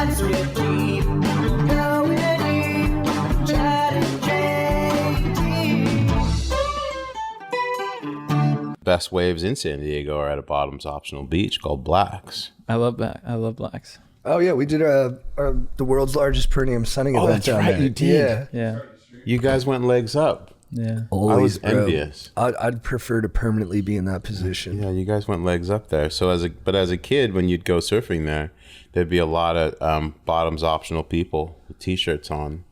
Cuts real deep, going deep, Chad and JT. Best waves in San Diego are at a bottoms optional beach called Black's. I love that. I love Blacks. Oh yeah, we did the world's largest per diem sunning event. That's down right, there. you did. Yeah. You guys went legs up. Yeah. Always, I was bro. envious. I'd prefer to permanently be in that position. Yeah, you guys went legs up there. So as a kid, when you'd go surfing there, there'd be a lot of bottoms optional people with t-shirts on,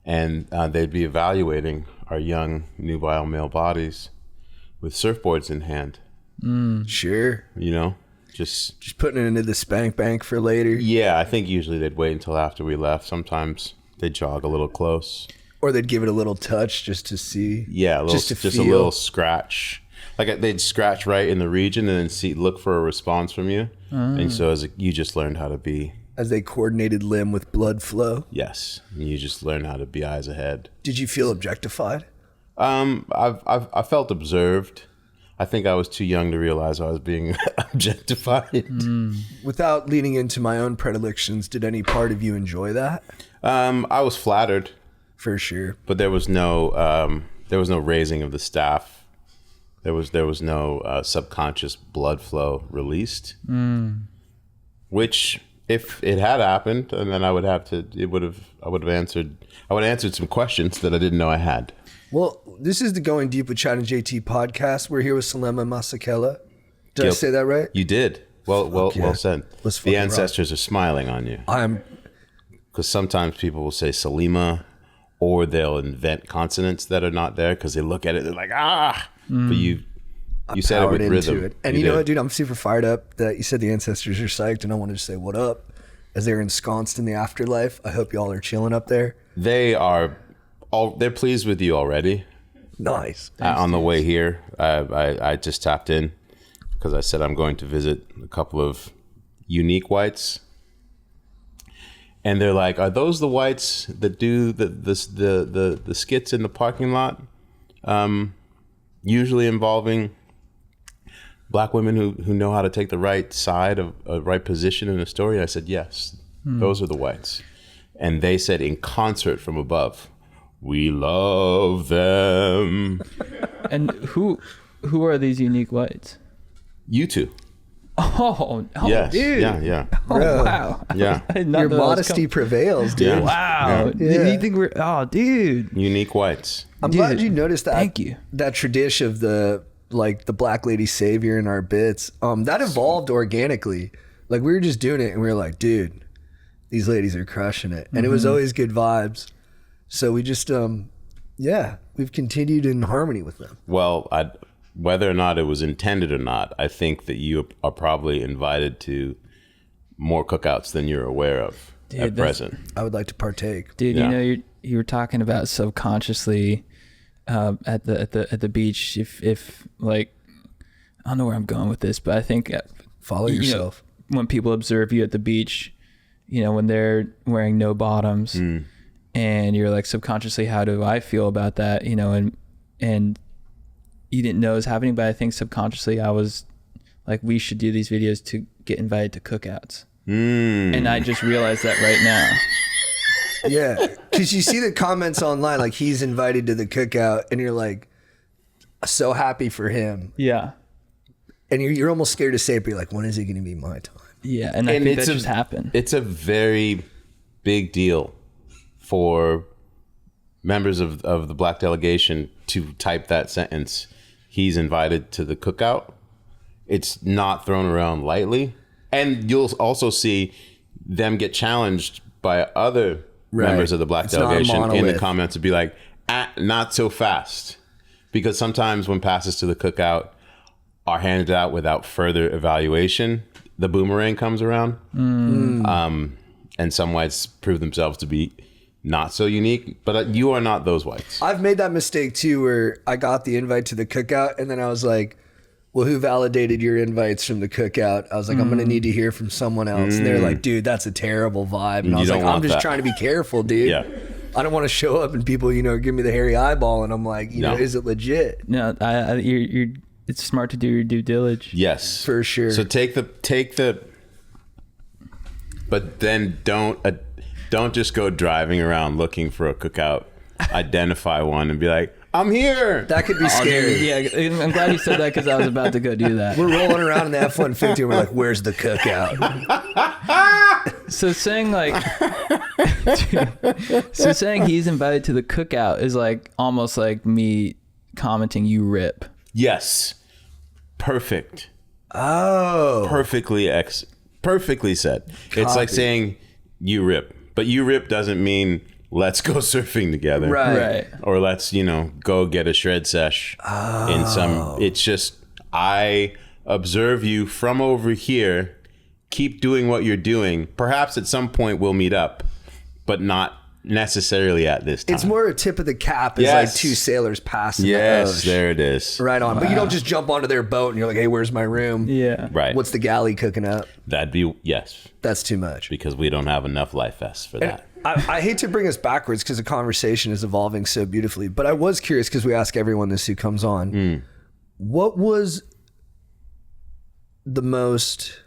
and they'd be evaluating our young nubile male bodies with surfboards in hand. Sure. You know, just putting it into the spank bank for later. Yeah, I think usually they'd wait until after we left. Sometimes they'd jog a little close. Or they'd give it a little touch just to see. Yeah, just a little scratch. Like they'd scratch right in the region and then look for a response from you. And so you just learned how to be. As they coordinated limb with blood flow. Yes, and you just learn how to be eyes ahead. Did you feel objectified? I felt observed. I think I was too young to realize I was being objectified. Without leaning into my own predilections, did any part of you enjoy that? I was flattered. For sure. But there was no raising of the staff. There was no subconscious blood flow released. Which, if it had happened, and then I would have answered some questions that I didn't know I had. Well, this is the Going Deep with Chad and JT podcast. We're here with Selema Masekela. Did I say that right? You did. Well said. The ancestors are smiling on you. Because sometimes people will say Selema, or they'll invent consonants that are not there because they look at it, they're like, but you said it with rhythm. And you know what, dude, I'm super fired up that you said the ancestors are psyched, and I wanted to say what up as they're ensconced in the afterlife. I hope y'all are chilling up there. They're pleased with you already. Nice. On the way here, I just tapped in because I said I'm going to visit a couple of unique whites. And they're like, are those the whites that do the skits in the parking lot? Usually involving black women who know how to take the right side of a right position in a story? I said, yes, those are the whites. And they said in concert from above, we love them. And who are these unique whites? You two. Oh yes. Dude. Yeah. Oh, wow. Yeah. Your modesty prevails, dude. Yeah. Wow. Yeah. Do you think dude. Unique whites. I'm glad you noticed that. Thank you. That tradition of the black lady savior in our bits. That evolved organically. Like we were just doing it and we were like, dude, these ladies are crushing it. And it was always good vibes. So we just, we've continued in harmony with them. Well, whether or not it was intended or not, I think that you are probably invited to more cookouts than you're aware of at present. I would like to partake. Dude, you know, you were talking about subconsciously at the beach. If like, I don't know where I'm going with this, but I think follow yourself. Know, when people observe you at the beach, you know, when they're wearing no bottoms, and you're like subconsciously, how do I feel about that? You know, and you didn't know it was happening, but I think subconsciously I was like, we should do these videos to get invited to cookouts. And I just realized that right now. Yeah, because you see the comments online, like he's invited to the cookout, and you're like, so happy for him. Yeah. And you're almost scared to say it, but you're like, when is it going to be my time? Yeah, and I think that just happened. It's a very big deal for members of the black delegation to type that sentence, he's invited to the cookout. It's not thrown around lightly. And you'll also see them get challenged by other members of the black delegation in the comments to be like, not so fast. Because sometimes when passes to the cookout are handed out without further evaluation, the boomerang comes around. And some whites prove themselves to be not so unique, but you are not those whites. I've made that mistake too, where I got the invite to the cookout and then I was like, well, who validated your invites from the cookout? I was like, I'm going to need to hear from someone else. And they're like, dude, that's a terrible vibe. And I was like, I'm just trying to be careful, dude. Yeah. I don't want to show up and people, give me the hairy eyeball. And I'm like, you know, is it legit? No, it's smart to do your due diligence. Yes. For sure. So take the But then don't just go driving around looking for a cookout. Identify one and be like, I'm here. That could be scary. Yeah, I'm glad you said that because I was about to go do that. We're rolling around in the F-150 and we're like, where's the cookout? So saying like, so saying he's invited to the cookout is like almost like me commenting you rip. Yes. Perfect. Oh. Perfectly said. It's like saying you rip. But you rip doesn't mean let's go surfing together. Right. Or let's, go get a shred sesh in some. It's just, I observe you from over here. Keep doing what you're doing. Perhaps at some point we'll meet up, but not necessarily at this time. It's more a tip of the cap. It's like two sailors passing the ocean. There it is. Right on. Wow. But you don't just jump onto their boat and you're like, hey, where's my room? Yeah. Right. What's the galley cooking up? That'd be, yes. That's too much. Because we don't have enough life vests for that. I hate to bring us backwards because the conversation is evolving so beautifully, but I was curious because we ask everyone this who comes on. What was the most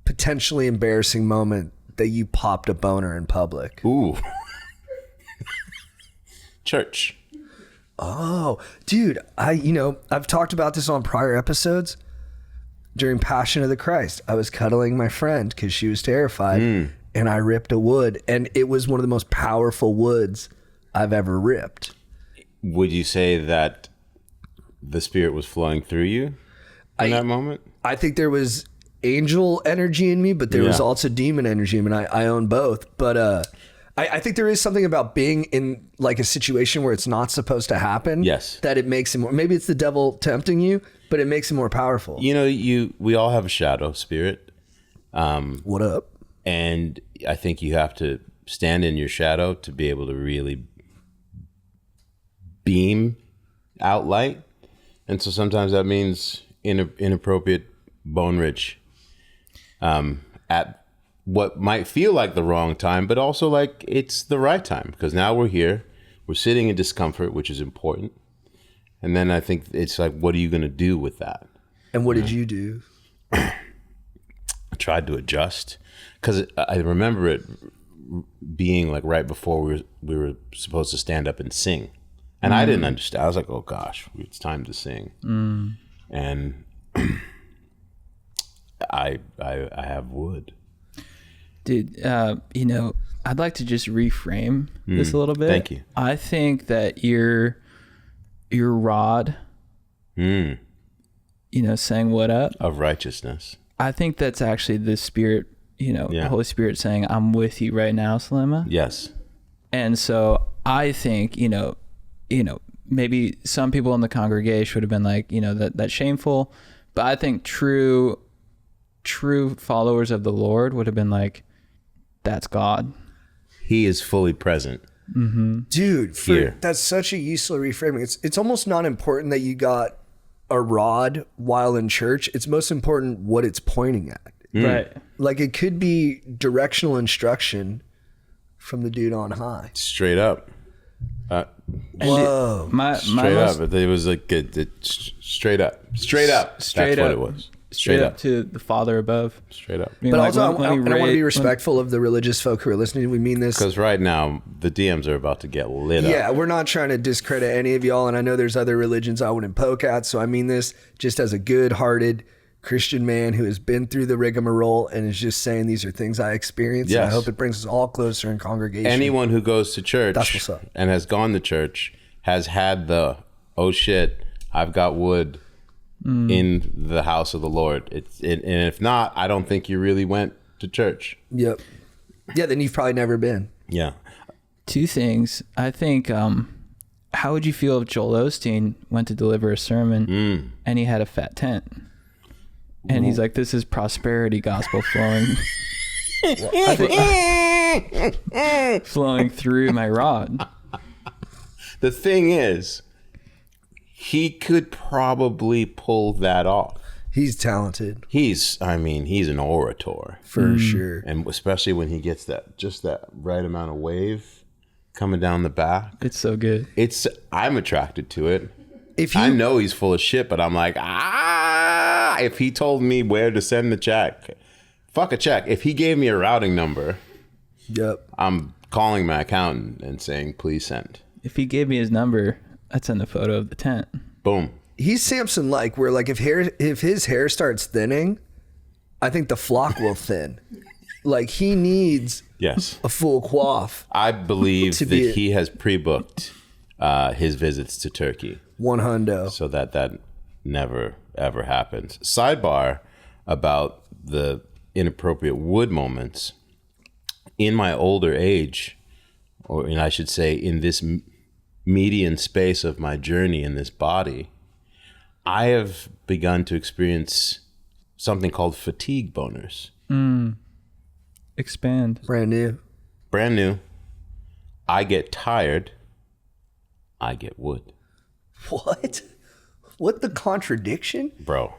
potentially embarrassing moment that you popped a boner in public? Ooh. Church. Oh, dude, I've talked about this on prior episodes. During Passion of the Christ, I was cuddling my friend because she was terrified, and I ripped a wood, and it was one of the most powerful woods I've ever ripped. Would you say that the spirit was flowing through you in that moment? I think there was angel energy in me, but there was also demon energy. I mean, I own both, but I think there is something about being in like a situation where it's not supposed to happen. Yes. That it makes it more, maybe it's the devil tempting you, but it makes it more powerful. We all have a shadow spirit. What up? And I think you have to stand in your shadow to be able to really beam out light. And so sometimes that means inappropriate bone rich at what might feel like the wrong time, but also like it's the right time because now we're here, we're sitting in discomfort, which is important. And then I think it's like, what are you going to do with that? And what did you do? I tried to adjust because I remember it being like right before we were supposed to stand up and sing. And I didn't understand. I was like, oh gosh, it's time to sing. And I have wood. Dude, I'd like to just reframe this a little bit. Thank you. I think that your rod, saying what up Of righteousness. I think that's actually the Spirit, the Holy Spirit saying, I'm with you right now, Selema. Yes. And so I think, maybe some people in the congregation would have been like, that's shameful. But I think true followers of the Lord would have been like, that's God. He is fully present. Dude, Here. that's such a useful reframing. It's almost not important that you got a rod while in church. It's most important what it's pointing at. Right. Like it could be directional instruction from the dude on high. Straight up. Whoa. Straight up. It was like straight up. Straight up. Straight That's up. what it was. Straight up to the Father above. Straight up. I mean, But like, also, I want to be when- respectful of the religious folk who are listening. We mean this. Because right now, the DMs are about to get lit up. Yeah, we're not trying to discredit any of y'all. And I know there's other religions I wouldn't poke at. So I mean this just as a good-hearted Christian man who has been through the rigmarole and is just saying these are things I experienced. Yes. And I hope it brings us all closer in congregation. Anyone who goes to church That's what's up. and has gone to church has had the, oh shit, I've got wood in the house of the Lord. And if not, I don't think you really went to church. Yep. Yeah, then you've probably never been. Yeah. Two things. I think, how would you feel if Joel Osteen went to deliver a sermon and he had a fat tent? And he's like, this is prosperity gospel flowing. Flowing through my rod. The thing is, he could probably pull that off. He's talented. He's an orator. For sure. And especially when he gets that right amount of wave coming down the back. It's so good. I'm attracted to it. I I know he's full of shit, but I'm like, if he told me where to send the check fuck a check. If he gave me a routing number, Yep. I'm calling my accountant and saying, please send. If he gave me his number, I'd send a photo of the tent. Boom. He's Samson like, where like if his hair starts thinning, I think the flock will thin. Like he needs Yes. a full coif. I believe To that be- he has pre-booked his visits to Turkey. 100. So that never ever happens. Sidebar about the inappropriate wood moments. In my older age, or I should say in this median space of my journey in this body, I have begun to experience something called fatigue boners. Expand. Brand new. Brand new. I get tired. I get wood. What? What the contradiction? Bro,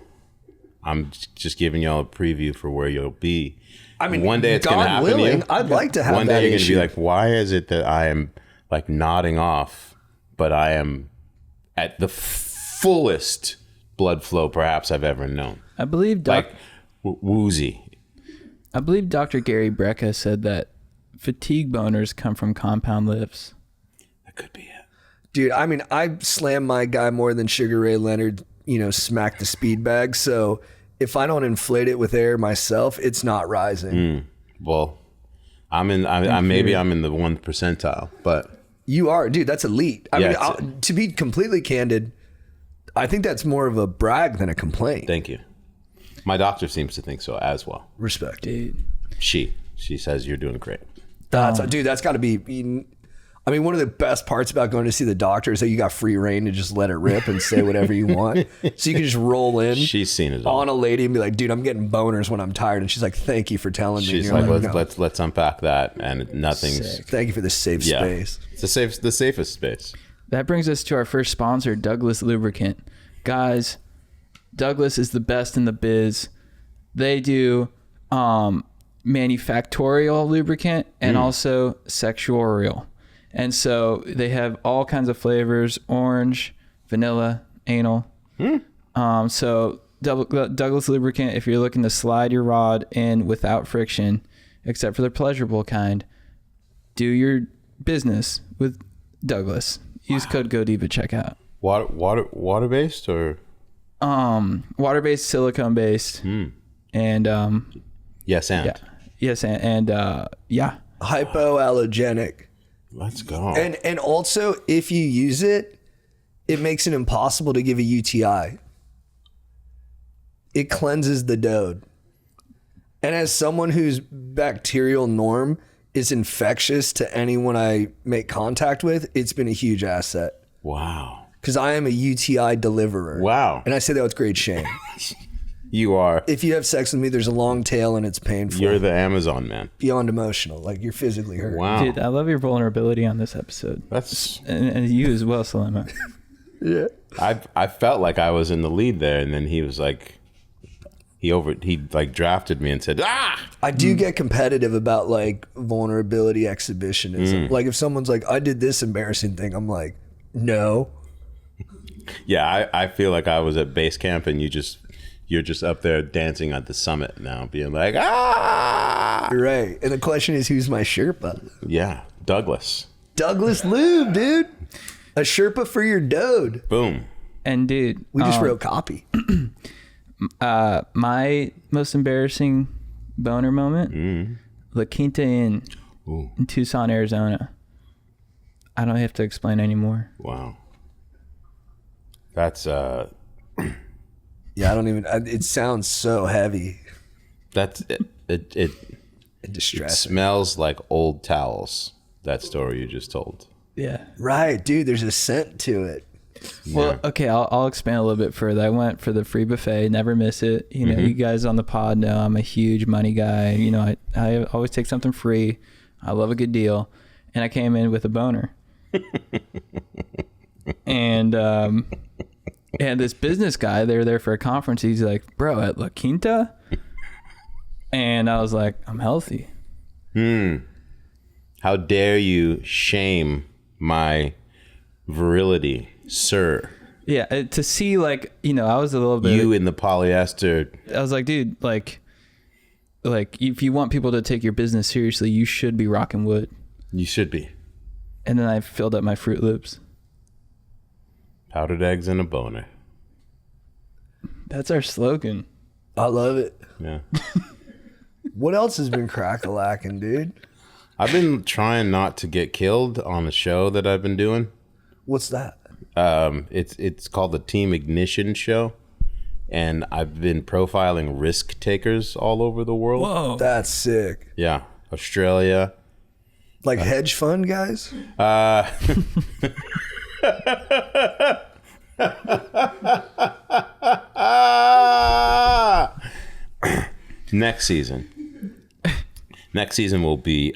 I'm just giving y'all a preview for where you'll be. I mean, one day it's God going to happen willing, to you. I'd like to have One that day you're going to issue. be like, why is it that I am like nodding off, but I am at the fullest blood flow perhaps I've ever known? I believe Like woozy. I believe Dr. Gary Brecka said that fatigue boners come from compound lifts. That could be it. Dude, I mean, I slam my guy more than Sugar Ray Leonard, smack the speed bag. So if I don't inflate it with air myself, it's not rising. Well, I'm in the 1st percentile, but You are, dude, that's elite. I Yeah, mean, it's- to be completely candid, I think that's more of a brag than a complaint. thank you. My doctor seems to think so as well. Respect. Dude. She says you're doing great. Dude, that's got to be. I mean, one of the best parts about going to see the doctor is that you got free reign to just let it rip and say whatever you want. So you can just roll in She's seen it all. on a lady and be like, dude, I'm getting boners when I'm tired. And she's like, thank you for telling me. And She's you're like, "No, let's unpack that, and nothing's. thank you for the safe space. It's the safest space. That brings us to our first sponsor, Douglas Lubricant. Guys, Douglas is the best in the biz. They do manufactorial lubricant and also sexuarial. And so they have all kinds of flavors: orange, vanilla, anal. So Douglas Lubricant, if you're looking to slide your rod in without friction, except for the pleasurable kind, do your business with Douglas. Use code GODIVA at checkout. Water based or Water-based, silicone-based, and yes and yeah. Hypoallergenic. let's go. And also, if you use it, it makes it impossible to give a UTI. It cleanses the dode. And as someone whose bacterial norm is infectious to anyone I make contact with, it's been a huge asset. Wow. Because I am a UTI deliverer. Wow. And I say that with great shame. You are. If you have sex with me, there's a long tail and it's painful. You're the Amazon man. Beyond emotional. Like you're physically hurt. Wow. Dude, I love your vulnerability on this episode. That's. And you as well, Selema. Yeah. I felt like I was in the lead there, and then he was like, he like drafted me and said, ah. I do get competitive about like vulnerability exhibitionism. Like if someone's like, I did this embarrassing thing, I'm like, no. Yeah, I feel like I was at base camp, and you're just up there dancing at the summit now, being like, ah. You're right. And the question is, who's my Sherpa? Yeah, Douglas. Douglas Lube, dude. A Sherpa for your dode. Boom. And dude, We just wrote copy. my most embarrassing boner moment, La Quinta Inn in Tucson, Arizona. I don't have to explain anymore. Wow. That's Yeah, I don't even. It sounds so heavy that's it and distressing. smells like old towels. That story you just told. Yeah. Right, dude. There's a scent to it. Well, okay, I'll expand a little bit further. I went for the free buffet, never miss it. You know, you guys on the pod know I'm a huge money guy. You know, I always take something free. I love a good deal. And I came in with a boner. And this business guy, they were there for a conference. He's like, bro, at La Quinta? And I was like, I'm healthy. How dare you shame my virility, sir? Yeah, to see like, you know, I was a little bit... You in the polyester. I was like, dude, like like if you want people to take your business seriously, you should be rocking wood. You should be. And then I filled up my Fruit Loops. Powdered eggs and a boner. That's our slogan. I love it. Yeah. What else has been crack-a-lacking, dude? I've been trying not to get killed on a show that I've been doing. What's that? It's called the Team Ignition Show, and I've been profiling risk takers all over the world. Whoa. That's sick. Yeah, Australia. Like hedge fund guys? Next season will be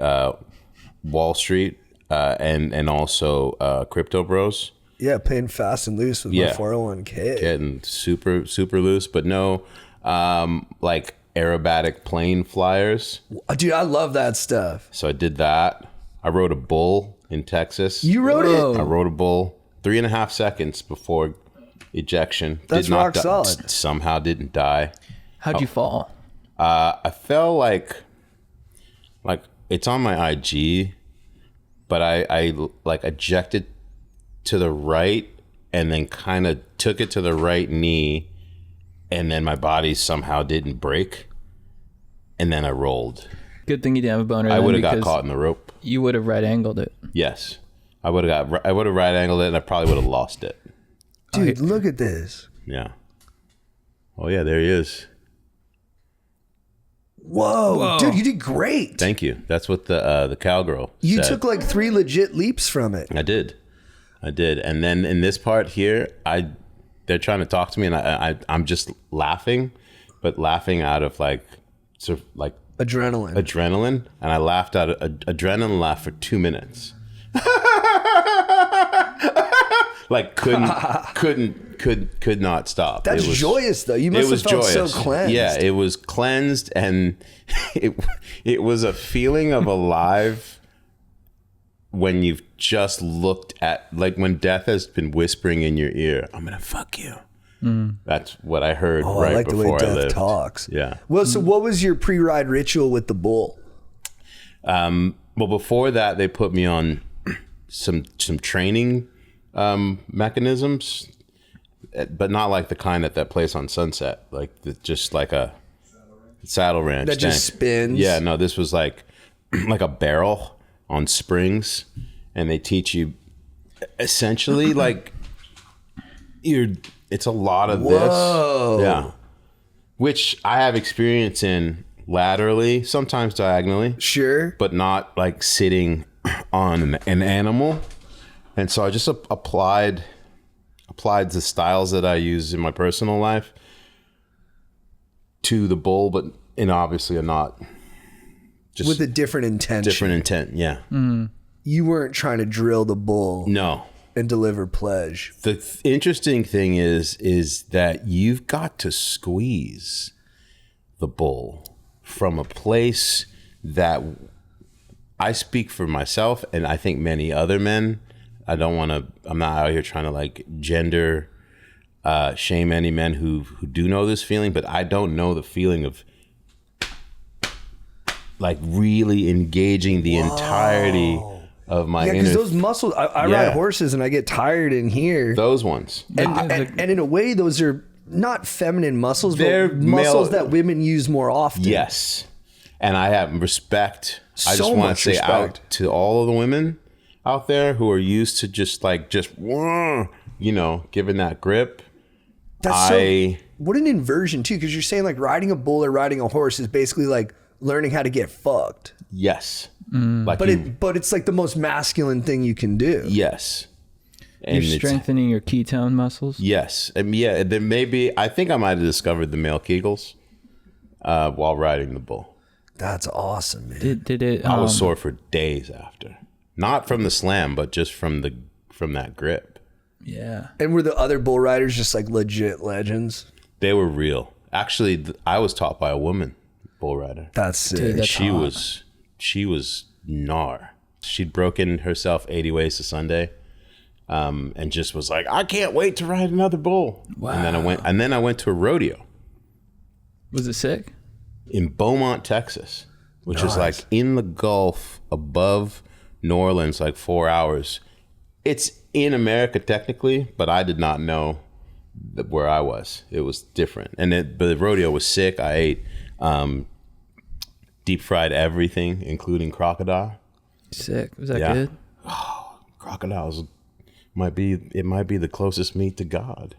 Wall Street and also Crypto Bros. Yeah, paying fast and loose with my 401k. Getting super loose, but no like aerobatic plane flyers. Dude, I love that stuff. So I did that. I rode a bull in Texas. You rode it? I rode a bull 3.5 seconds before ejection. That's rock solid. Somehow didn't die. How'd you fall? I fell like it's on my IG, but I like ejected to the right and then kind of took it to the right knee, and then my body somehow didn't break, and then I rolled. Good thing you didn't have a boner. I then, would have got because caught in the rope. You would have right angled it. Yes, I would have right angled it, and I probably would have lost it. Dude, look at this. Yeah. Oh yeah, there he is. Whoa. Dude, you did great. Thank you. That's what the cowgirl You said. took like 3 legit leaps from it. I did. And then in this part here, they're trying to talk to me, and I'm just laughing, but laughing out of like Adrenaline. and I laughed out adrenaline laugh for 2 minutes. Like could not stop. That's joyous though. You must have felt so cleansed. Yeah, it was cleansed, and it was a feeling of alive when you've just looked at, like when death has been whispering in your ear, I'm gonna fuck you. That's what I heard right I like before the way I death lived. talks. Yeah. Well, so what was your pre-ride ritual with the bull? Well, before that, they put me on some training mechanisms, but not like the kind at that place on Sunset, like just like a saddle ranch That just spins? Yeah, no, this was like a barrel on springs, and they teach you essentially like it's a lot of Whoa. this. Yeah. Which I have experience in laterally, sometimes diagonally. Sure. But not like sitting on an animal. And so I just applied the styles that I use in my personal life to the bull, but in obviously a not just With a different intention. different intent. Yeah. You weren't trying to drill the bull No. and deliver pledge. The interesting thing is that you've got to squeeze the bull from a place that I speak for myself, and I think many other men. I'm not out here trying to like gender shame any men who do know this feeling, but I don't know the feeling of like really engaging the entirety of my Yeah, inner. because those muscles, I ride horses and I get tired in here. Those ones. And in a way, those are not feminine muscles, They're but muscles male- that women use more often. Yes. And I have respect. I just So want much to say out respect. to all of the women out there who are used to just giving that grip. What an inversion too, because you're saying like riding a bull or riding a horse is basically like learning how to get fucked. Yes. Like But it's like the most masculine thing you can do. yes. And You're it's- strengthening your ketone muscles. Yes. And yeah, then maybe I think I might have discovered the male Kegels while riding the bull. That's awesome, man. Did it? I was sore for days after. Not from the slam, but just from that grip. Yeah. And were the other bull riders just like legit legends? They were real. Actually, I was taught by a woman bull rider. That's sick. Dude, that's She hot. was gnar. She'd broken herself 80 ways to Sunday, and just was like, I can't wait to ride another bull. Wow. And then I went to a rodeo. Was it sick? in Beaumont, Texas, which is like in the Gulf above New Orleans, like 4 hours. It's in America technically, but I did not know where I was. It was different. But the rodeo was sick. I ate deep fried everything, including crocodile. Sick. Was that Yeah. good? Crocodiles might be the closest meat to God.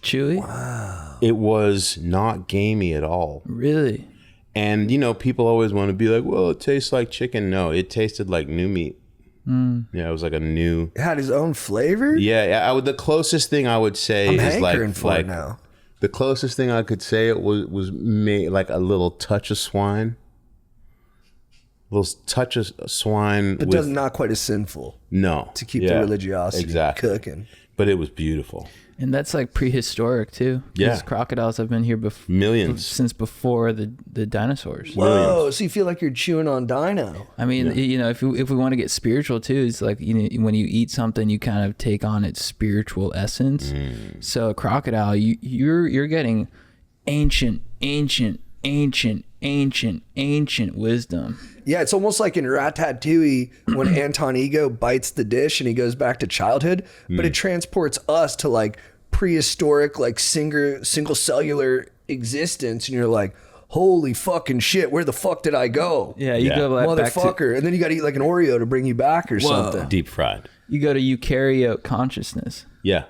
Chewy? It was not gamey at all. Really? And people always want to be like, well, it tastes like chicken. No, it tasted like new meat. Yeah, it was like a new. It had his own flavor. Yeah, the closest thing I would say I'm is hankering for like it now. the closest thing I could say it was made like a little touch of swine. Little touch of swine, But with not quite as sinful no to keep the religiosity cooking. But it was beautiful. And that's like prehistoric too. Yeah. Because crocodiles have been here Millions. since before the dinosaurs. Whoa! So you feel like you're chewing on dino. I mean, if we want to get spiritual too, it's like when you eat something, you kind of take on its spiritual essence. So a crocodile, you're getting ancient wisdom. Yeah, it's almost like in Ratatouille when Anton Ego bites the dish and he goes back to childhood, but it transports us to like prehistoric, like single cellular existence, and you're like, holy fucking shit, where the fuck did I go? Yeah, you go back motherfucker, and then you got to eat like an Oreo to bring you back or something. Deep fried. You go to eukaryote consciousness. Yeah,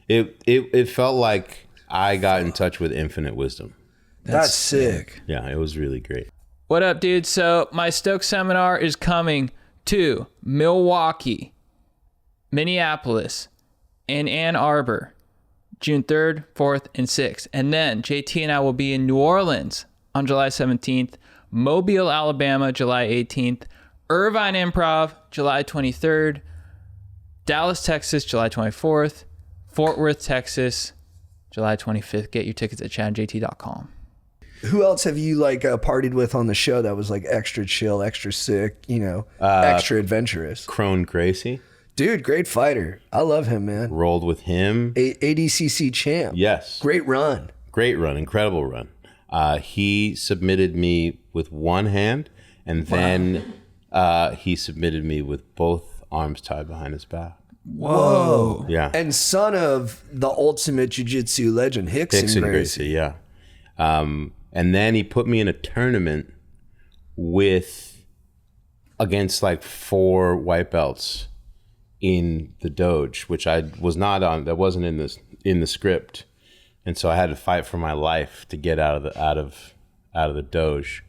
it felt like I got in touch with infinite wisdom. That's sick. Yeah, it was really great. What up, dude? So my Stoke seminar is coming to Milwaukee, Minneapolis, and Ann Arbor, June 3rd, 4th, and 6th. And then JT and I will be in New Orleans on July 17th, Mobile, Alabama, July 18th, Irvine Improv, July 23rd, Dallas, Texas, July 24th, Fort Worth, Texas, July 25th. Get your tickets at chadjt.com. Who else have you like partied with on the show that was like extra chill, extra sick, extra adventurous? Crone Gracie. Dude, great fighter. I love him, man. Rolled with him. ADCC champ. Yes. Great run. Great run. Incredible run. He submitted me with one hand, and then he submitted me with both arms tied behind his back. Whoa. Yeah. And son of the ultimate jiu-jitsu legend, Hickson Gracie. Yeah. And then he put me in a tournament against like 4 white belts in the doge, which I was not on. That wasn't in the script, and so I had to fight for my life to get out of the doge.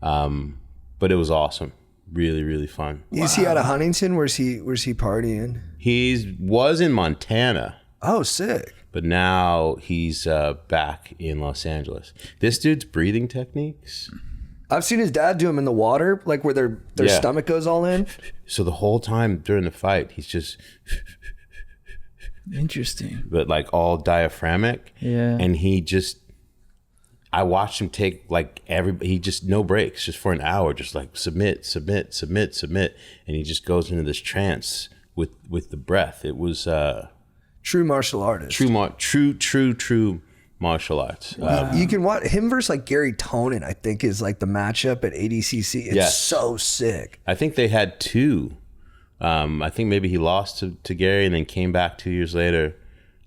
But it was awesome, really, really fun. Is he out of Huntington? Where's he partying? He was in Montana. Oh, sick. But now he's back in Los Angeles. This dude's breathing techniques. I've seen his dad do them in the water, like where their stomach goes all in. So the whole time during the fight, he's just Interesting. but like all diaphragmic. Yeah. And I watched him take like he just no breaks, just for an hour, just like submit. And he just goes into this trance with the breath. It was True martial artist. true martial arts. You can watch him versus like Gary Tonin, I think is like the matchup at ADCC. It's so sick. I think they had 2. I think maybe he lost to Gary and then came back 2 years later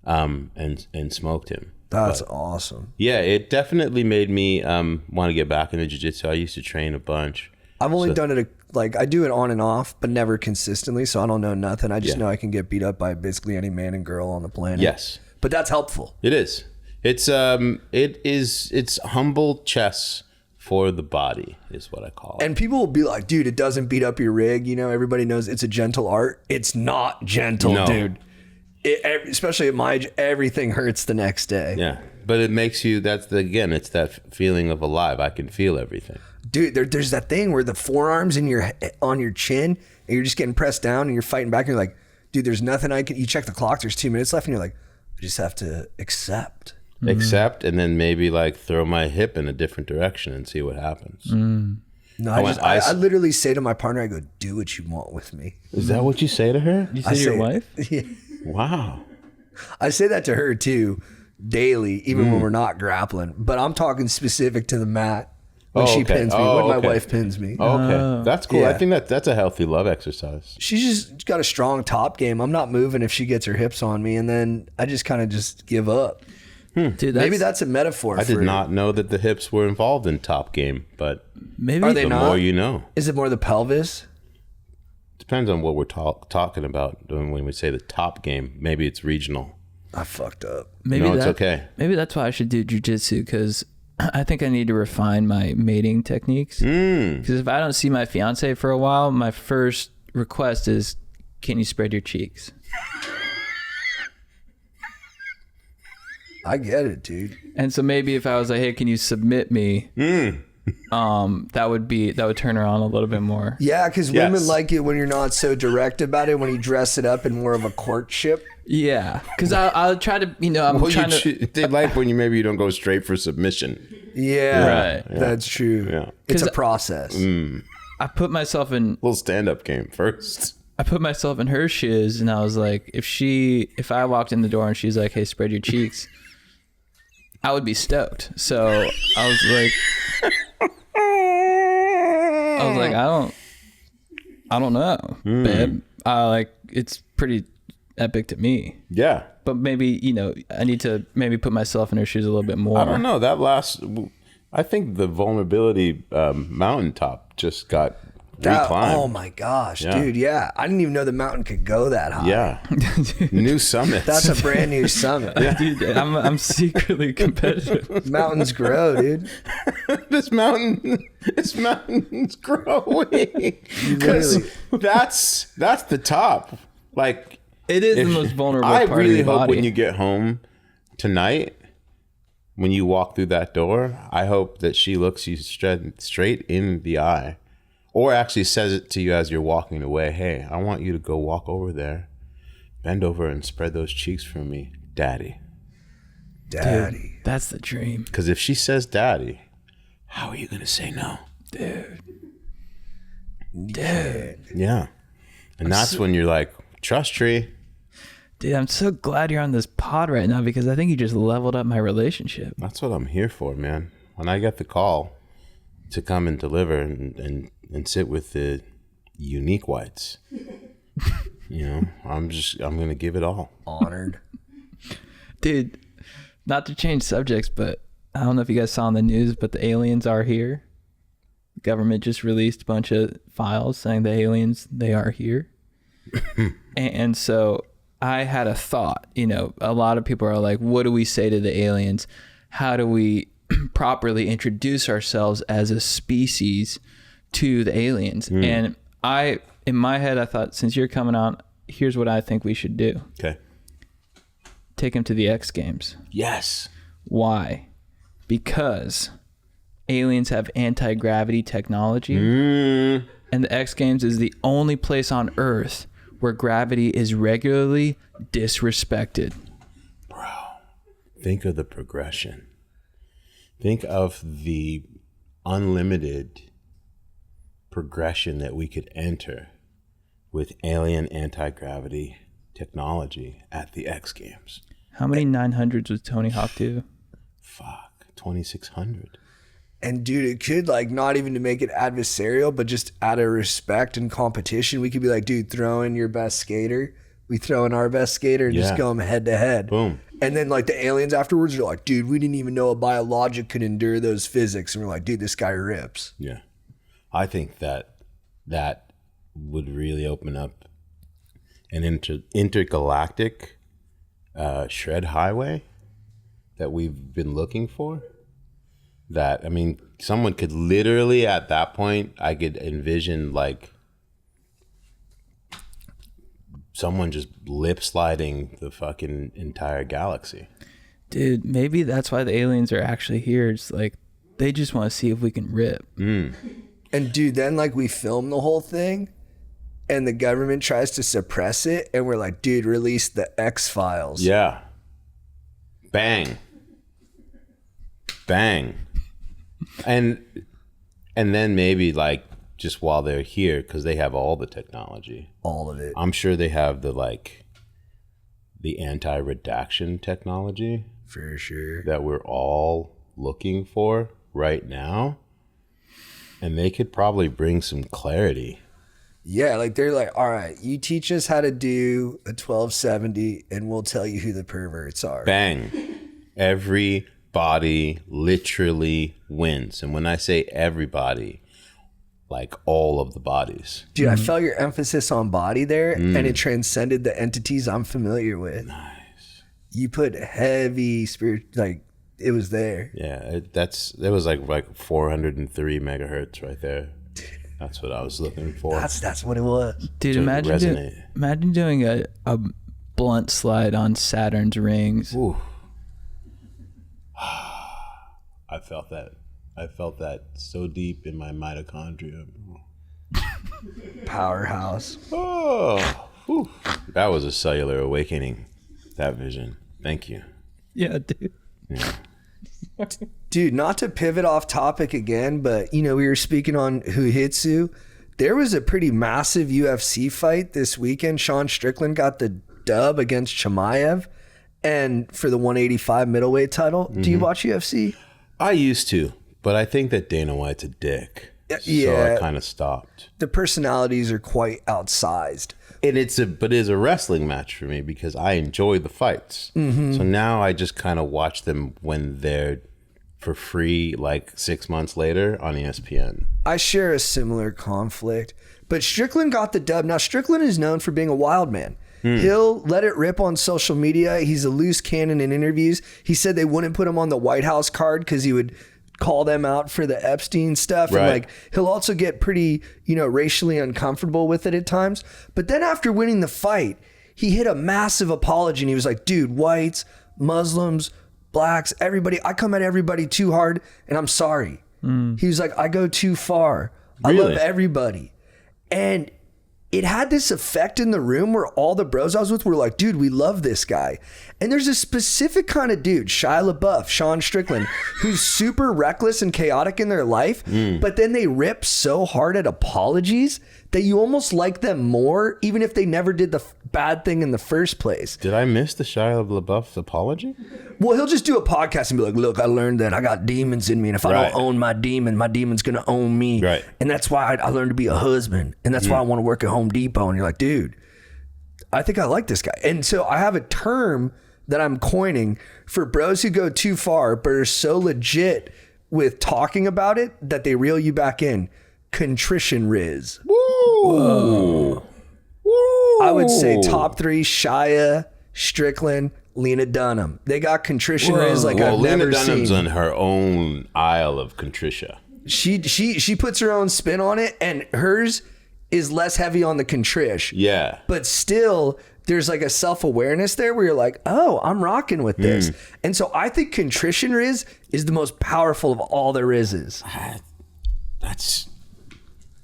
and smoked him. That's awesome. Yeah, it definitely made me want to get back into jiu-jitsu. I used to train a bunch. I've only done it I do it on and off, but never consistently. So I don't know nothing. I just know I can get beat up by basically any man and girl on the planet. Yes, but that's helpful. it is. It's humble chess for the body is what I call it. And people will be like, dude, it doesn't beat up your rig. Everybody knows it's a gentle art. It's not gentle, No. dude. Especially at my age, everything hurts the next day. Yeah, but it makes you. It's that feeling of alive. I can feel everything. Dude, there's that thing where the forearms on your chin and you're just getting pressed down and you're fighting back and you're like, dude, there's nothing you check the clock, there's 2 minutes left and you're like, I just have to accept. Accept, and then maybe like throw my hip in a different direction and see what happens. No, I literally say to my partner, I go, do what you want with me. Is that what you say to her? You say your wife? Yeah. Wow. I say that to her too, daily, even when we're not grappling. But I'm talking specific to the mat. when Oh, she okay. pins me, Oh, when my okay. wife pins me. Okay, that's cool. I Yeah. think that's a healthy love exercise. She's just got a strong top game. I'm not moving if she gets her hips on me, and then I just kind of just give up. Dude, Maybe that's a metaphor. I did for not know that the hips were involved in top game, but maybe Are they the not? more you know. Is it more the pelvis? Depends on what we're talking about when we say the top game. Maybe it's regional. I fucked up. maybe No, it's that- okay. Maybe that's why I should do jujitsu, because I think I need to refine my mating techniques. Because if I don't see my fiance for a while, my first request is, can you spread your cheeks? I get it, dude. And so maybe if I was like, hey, can you submit me? That would turn her on a little bit more. Yeah, because Yes. women like it when you're not so direct about it, when you dress it up in more of a courtship. Yeah, because I'll try to, I'm Well, trying to. they like when you don't go straight for submission. Yeah, Right. that's true. Yeah. It's a 'Cause- process. I put myself in Little stand-up game first. her shoes, and I was like, if I walked in the door and she's like, hey, spread your cheeks, I would be stoked. So I was like, I don't know, babe. It's pretty epic to me. Yeah. But maybe, I need to maybe put myself in her shoes a little bit more. I don't know. I think the vulnerability mountaintop just got reclimbed. Oh my gosh, Yeah. dude. Yeah. I didn't even know the mountain could go that high. Yeah. New summits. That's a brand new summit. Dude, I'm secretly competitive. Mountains grow, dude. this mountain's growing. Because that's the top. Like, It is the most vulnerable I part really of your hope body. when you get home tonight, when you walk through that door, I hope that she looks you straight in the eye, or actually says it to you as you're walking away. Hey, I want you to go walk over there, bend over and spread those cheeks for me, daddy. Daddy. That's the dream. Because if she says daddy, how are you going to say no? Dude. Yeah. And that's when you're like, trust tree. Dude, I'm so glad you're on this pod right now, because I think you just leveled up my relationship. That's what I'm here for, man. When I get the call to come and deliver and sit with the unique whites, I'm going to give it all. Honored. Dude, not to change subjects, but I don't know if you guys saw in the news, but the aliens are here. The government just released a bunch of files saying the aliens, they are here. And so I had a thought, a lot of people are like, what do we say to the aliens? How do we properly introduce ourselves as a species to the aliens? And in my head, I thought, since you're coming on, here's what I think we should do. Okay. Take them to the X Games. Yes. Why? Because aliens have anti-gravity technology, and the X Games is the only place on Earth where gravity is regularly disrespected. Bro, think of the progression. Think of the unlimited progression that we could enter with alien anti-gravity technology at the X Games. How many 900s was Tony Hawk do? Fuck, 2,600. And dude, it could not even to make it adversarial, but just out of respect and competition, we could be like, dude, throw in your best skater. We throw in our best skater and just Yeah. go them head to head. Boom. And then the aliens afterwards are like, dude, we didn't even know a biologic could endure those physics. And we're like, dude, this guy rips. Yeah. I think that would really open up an intergalactic shred highway that we've been looking for. Someone could literally at that point, I could envision someone just lip sliding the fucking entire galaxy. Dude, maybe that's why the aliens are actually here. It's like they just want to see if we can rip. And dude, then we film the whole thing and the government tries to suppress it. And we're like, dude, release the X-Files. Yeah. Bang. Bang. And then maybe just while they're here, because they have all the technology. All of it. I'm sure they have the anti-redaction technology For sure. that we're all looking for right now. And they could probably bring some clarity. Yeah, like they're like, all right, you teach us how to do a 1270 and we'll tell you who the perverts are. Bang. Everybody literally wins. And when I say everybody, like all of the bodies. Dude, I felt your emphasis on body there, and it transcended the entities I'm familiar with. Nice. You put heavy spirit, like it was there. Yeah, it was like 403 megahertz right there. That's what I was looking for. That's what it was. Dude, To imagine doing a blunt slide on Saturn's rings. Ooh. I felt that so deep in my mitochondria. Powerhouse. Oh, whew. That was a cellular awakening. That vision. Thank you. Yeah, dude. Yeah. Dude, not to pivot off topic again, but we were speaking on Jiu-jitsu. There was a pretty massive UFC fight this weekend. Sean Strickland got the dub against Chimaev, and for the 185 middleweight title. Do you watch UFC? I used to, but I think that Dana White's a dick. Yeah. So I kind of stopped. The personalities are quite outsized. And it is a wrestling match for me because I enjoy the fights. So now I just kind of watch them when they're for free, like 6 months later on ESPN. I share a similar conflict, but Strickland got the dub. Now, Strickland is known for being a wild man. He'll let it rip on social media. He's a loose cannon in interviews. He said they wouldn't put him on the White House card because he would call them out for the Epstein stuff. Right. And like, he'll also get pretty, racially uncomfortable with it at times. But then after winning the fight, he hit a massive apology and he was like, dude, whites, Muslims, blacks, everybody, I come at everybody too hard and I'm sorry. He was like, I go too far. Really? I love everybody. And it had this effect in the room where all the bros I was with were like, dude, we love this guy. And there's a specific kind of dude, Shia LaBeouf, Sean Strickland, who's super reckless and chaotic in their life, but then they rip so hard at apologies that you almost like them more, even if they never did the bad thing in the first place. Did I miss the Shia LaBeouf's apology? Well, he'll just do a podcast and be like, look, I learned that I got demons in me. And if I don't own my demon's going to own me. Right. And that's why I learned to be a husband. And that's why I want to work at Home Depot. And you're like, dude, I think I like this guy. And so I have a term that I'm coining for bros who go too far, but are so legit with talking about it that they reel you back in. Contrition Riz. Woo! Woo! I would say top 3, Shia, Strickland, Lena Dunham. They got contrition Riz like I've Lena never Dunham's seen. on her own aisle of contrition. She puts her own spin on it, and hers is less heavy on the contrish. Yeah. But still, there's like a self-awareness there where you're like, oh, I'm rocking with this. And so I think contrition Riz is the most powerful of all the Rizzes.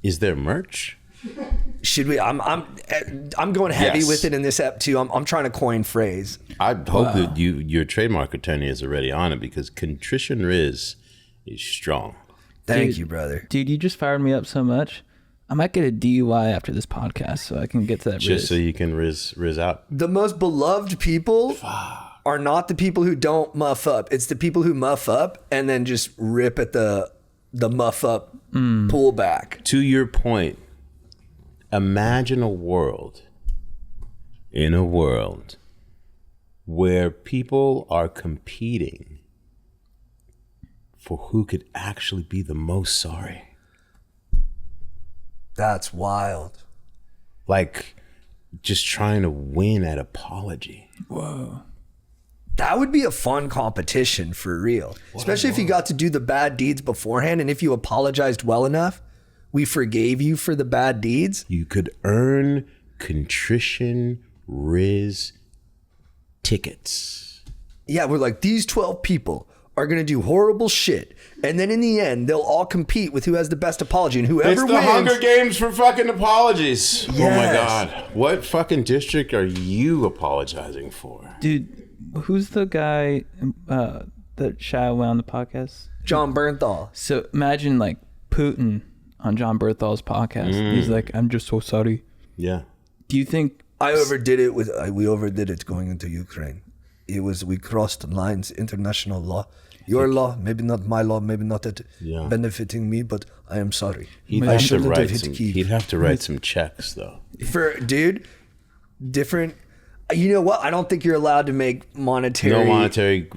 Is there merch? Should we? I'm going heavy Yes. with it in this app too. I'm trying to coin phrase. I hope that your trademark attorney is already on it because Contrition Riz is strong. Thank you, brother. Dude, you just fired me up so much. I might get a DUI after this podcast so I can get to that Just Riz. so you can riz out. The most beloved people are not the people who don't muff up. It's the people who muff up and then just rip at the muff up pullback. To your point, imagine a world where people are competing for who could actually be the most sorry. That's wild. Like just trying to win at apology. Whoa. That would be a fun competition for real. Especially if you got to do the bad deeds beforehand and if you apologized well enough, we forgave you for the bad deeds. You could earn Contrition Riz tickets. Yeah, we're like, these 12 people are going to do horrible shit. And then in the end, they'll all compete with who has the best apology. And whoever It's the wins... Hunger Games for fucking apologies. Oh my Yes. God. What fucking district are you apologizing for? Dude, who's the guy that Shia went on the podcast? John Bernthal. So imagine like Putin on John Berthal's podcast. He's like, I'm just so sorry. Yeah. Do you think... We overdid it going into Ukraine. We crossed lines, international law. Your law, maybe not my law, maybe not it Yeah. benefiting me, but I am sorry. He'd I have to shouldn't write hit some. Keith. He'd have to write some checks though. For dude, different. You know what? I don't think you're allowed to make monetary. No monetary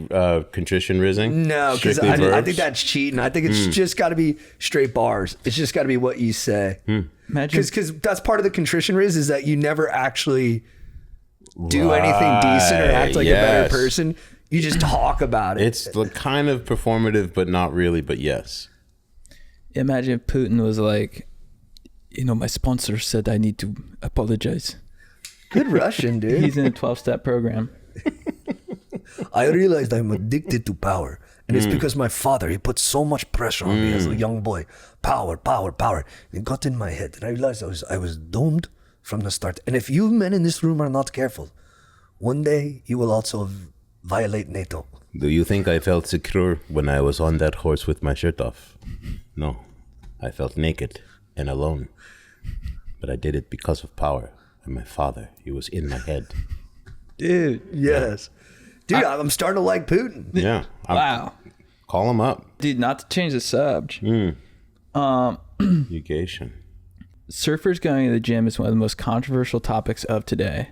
contrition rising. No, because Strictly I verbs? think that's cheating. I think it's just got to be straight bars. It's just got to be what you say. Imagine Because that's part of the contrition riz is that you never actually do anything decent or act like a better yes. person. You just talk about it. It's kind of performative, but not really. But yes. imagine if Putin was like, my sponsor said I need to apologize. Good Russian, dude. He's in a 12-step program. I realized I'm addicted to power. And it's because my father, he put so much pressure on me as a young boy. Power, power, power. It got in my head. And I realized I was doomed from the start. And if you men in this room are not careful, one day you will also violate NATO. Do you think I felt secure when I was on that horse with my shirt off? No. I felt naked and alone. But I did it because of power. And my father, he was in my head. Dude. Yes. Dude, I'm starting to like Putin. Yeah. Wow. Call him up. Dude, not to change the subject. Negation. Surfers going to the gym is one of the most controversial topics of today.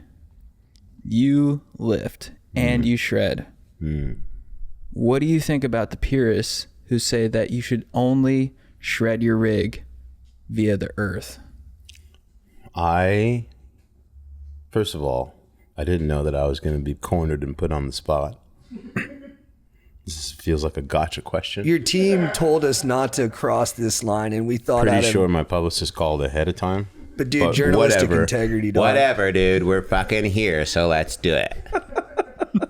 You lift and you shred. What do you think about the purists who say that you should only shred your rig via the earth? First of all, I didn't know that I was going to be cornered and put on the spot. This feels like a gotcha question. Your team told us not to cross this line, and we thought Pretty sure my publicist called ahead of time. But dude, journalistic whatever. integrity, dog. Whatever, dude. We're fucking here, so let's do it.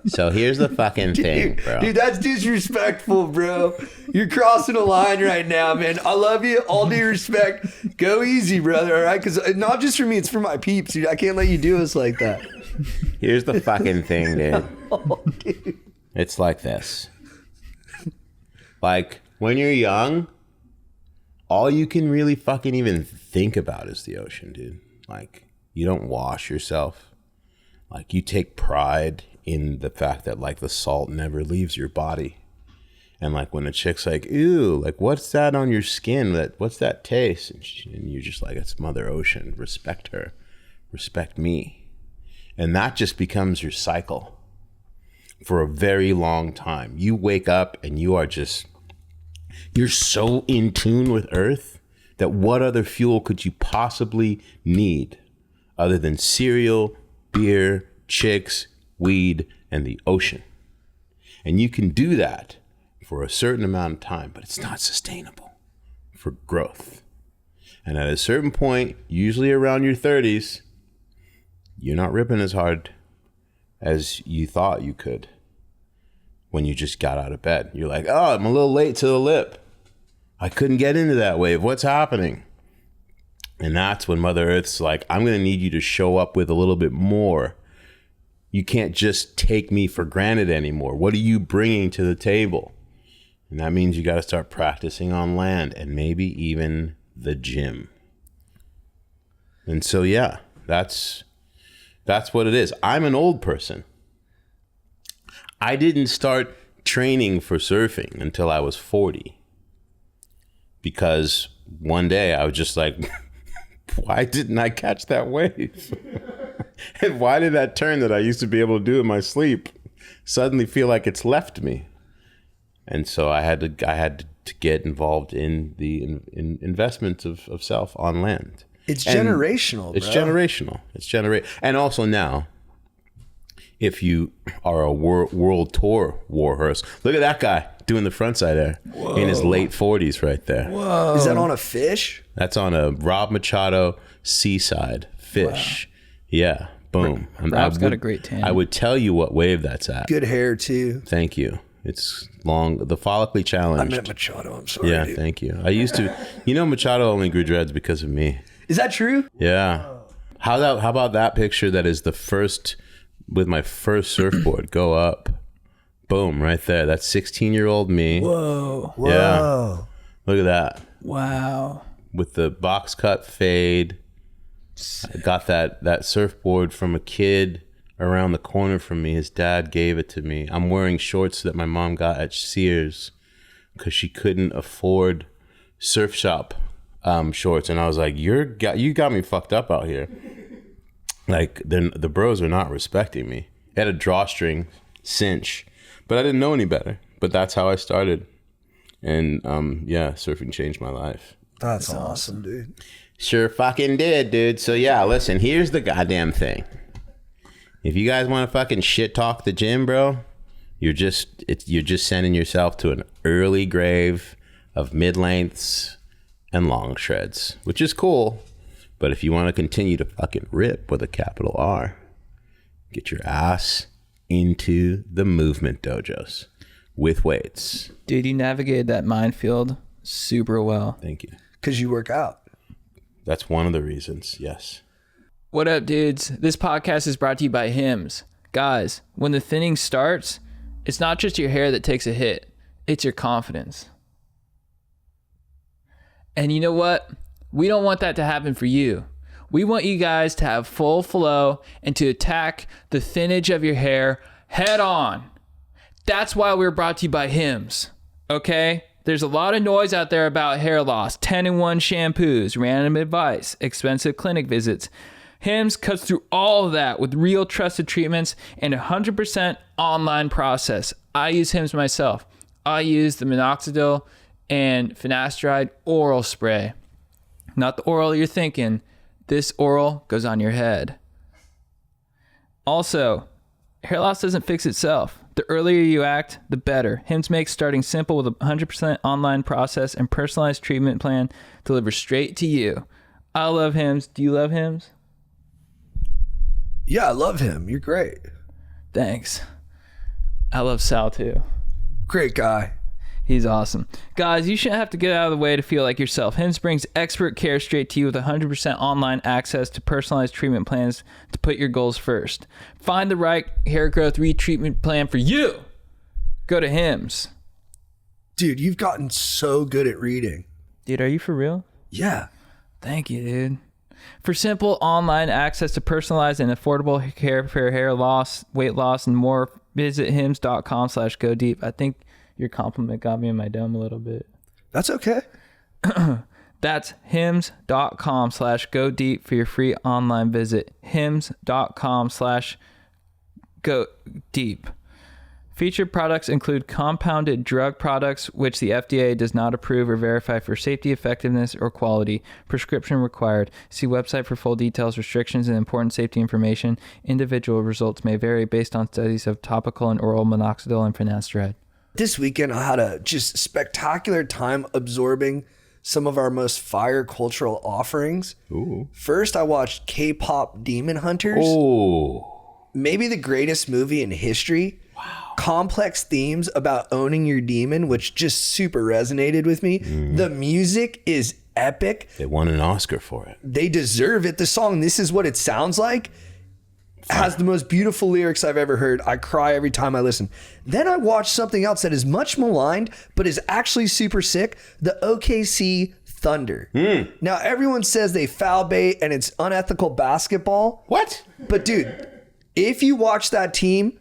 So here's the fucking thing, bro. Dude, that's disrespectful, bro. You're crossing a line right now, man. I love you. All due respect. Go easy, brother, all right? Because not just for me, it's for my peeps, dude. I can't let you do us like that. Here's the fucking thing, dude. Oh, dude. It's like this. Like, when you're young, all you can really fucking even think about is the ocean, dude. Like, you don't wash yourself. Like, you take pride in the fact that, like, the salt never leaves your body. And, like, when a chick's like, ew, like, what's that on your skin? What's that taste? And you're just like, it's Mother Ocean. Respect her. Respect me. And that just becomes your cycle for a very long time. You wake up and you're so in tune with Earth that what other fuel could you possibly need other than cereal, beer, chicks, weed, and the ocean? And you can do that for a certain amount of time, but it's not sustainable for growth. And at a certain point, usually around your 30s, you're not ripping as hard as you thought you could when you just got out of bed. You're like, oh, I'm a little late to the lip. I couldn't get into that wave. What's happening? And that's when Mother Earth's like, I'm going to need you to show up with a little bit more. You can't just take me for granted anymore. What are you bringing to the table? And that means you got to start practicing on land and maybe even the gym. And so, yeah, that's what it is. I'm an old person. I didn't start training for surfing until I was 40. Because one day I was just like, why didn't I catch that wave? And why did that turn that I used to be able to do in my sleep suddenly feel like it's left me? And so I had to get involved in the investment of self on land. It's generational, It's bro. generational. And also now, if you are a world tour warhorse, look at that guy doing the frontside air in his late 40s right there. Whoa. Is that on a fish? That's on a Rob Machado seaside fish. Wow. Yeah, boom. Rob's got a great tan. I would tell you what wave that's at. Good hair, too. Thank you. It's long, the follically challenged. I meant Machado, I'm sorry. Yeah, dude. thank you. I used to, Machado only grew dreads because of me. Is that true? Yeah. How about that picture that is the first, with my first surfboard, go up. Boom, right there. That's 16-year-old me. Whoa. Yeah. Look at that. Wow. With the box cut fade. I got that surfboard from a kid around the corner from me. His dad gave it to me. I'm wearing shorts that my mom got at Sears because she couldn't afford surf shop shorts. And I was like, you got me fucked up out here. Like, the bros are not respecting me. I had a drawstring cinch, but I didn't know any better. But that's how I started. And yeah, surfing changed my life. That's awesome, dude. Sure fucking did, dude. So yeah, listen, here's the goddamn thing. If you guys want to fucking shit talk the gym, bro, you're just sending yourself to an early grave of mid-lengths and long shreds, which is cool. But if you want to continue to fucking rip with a capital R, get your ass into the movement dojos with weights. Dude, you navigated that minefield super well. Thank you. Because you work out. That's one of the reasons, yes. What up, dudes? This podcast is brought to you by Hims. Guys, when the thinning starts, it's not just your hair that takes a hit. It's your confidence. And you know what? We don't want that to happen for you. We want you guys to have full flow and to attack the thinnage of your hair head on. That's why we're brought to you by Hims, okay? There's a lot of noise out there about hair loss, 10-in-1 shampoos, random advice, expensive clinic visits. Hims cuts through all of that with real trusted treatments and a 100% online process. I use Hims myself. I use the minoxidil and finasteride oral spray. Not the oral you're thinking. This oral goes on your head. Also, hair loss doesn't fix itself. The earlier you act, the better. Hims makes starting simple with a 100% online process and personalized treatment plan delivered straight to you. I love Hims. Do you love Hims? Yeah, I love him. You're great. Thanks. I love Sal too. Great guy. He's awesome. Guys, you shouldn't have to get out of the way to feel like yourself. Hims brings expert care straight to you with 100% online access to personalized treatment plans to put your goals first. Find the right hair growth retreatment plan for you. Go to Hims. Dude, you've gotten so good at reading. Dude, are you for real? Yeah. Thank you, dude. For simple online access to personalized and affordable care for hair loss, weight loss, and more, visit hims.com/go deep. I think your compliment got me in my dome a little bit. That's okay. That's hims.com/go deep for your free online visit. hims.com/go deep. Featured products include compounded drug products, which the FDA does not approve or verify for safety, effectiveness, or quality. Prescription required. See website for full details, restrictions, and important safety information. Individual results may vary based on studies of topical and oral minoxidil and finasteride. This weekend, I had a just spectacular time absorbing some of our most fire cultural offerings. Ooh. First, I watched K-pop Demon Hunters. Oh. Maybe the greatest movie in history. Wow. Complex themes about owning your demon, which just super resonated with me. The music is epic. They won an Oscar for it. They deserve it. The song, This Is What It Sounds Like, has the most beautiful lyrics I've ever heard. I cry every time I listen. Then I watched something else that is much maligned, but is actually super sick. The OKC Thunder. Now, everyone says they foul bait and it's unethical basketball. What? But dude, if you watch that team,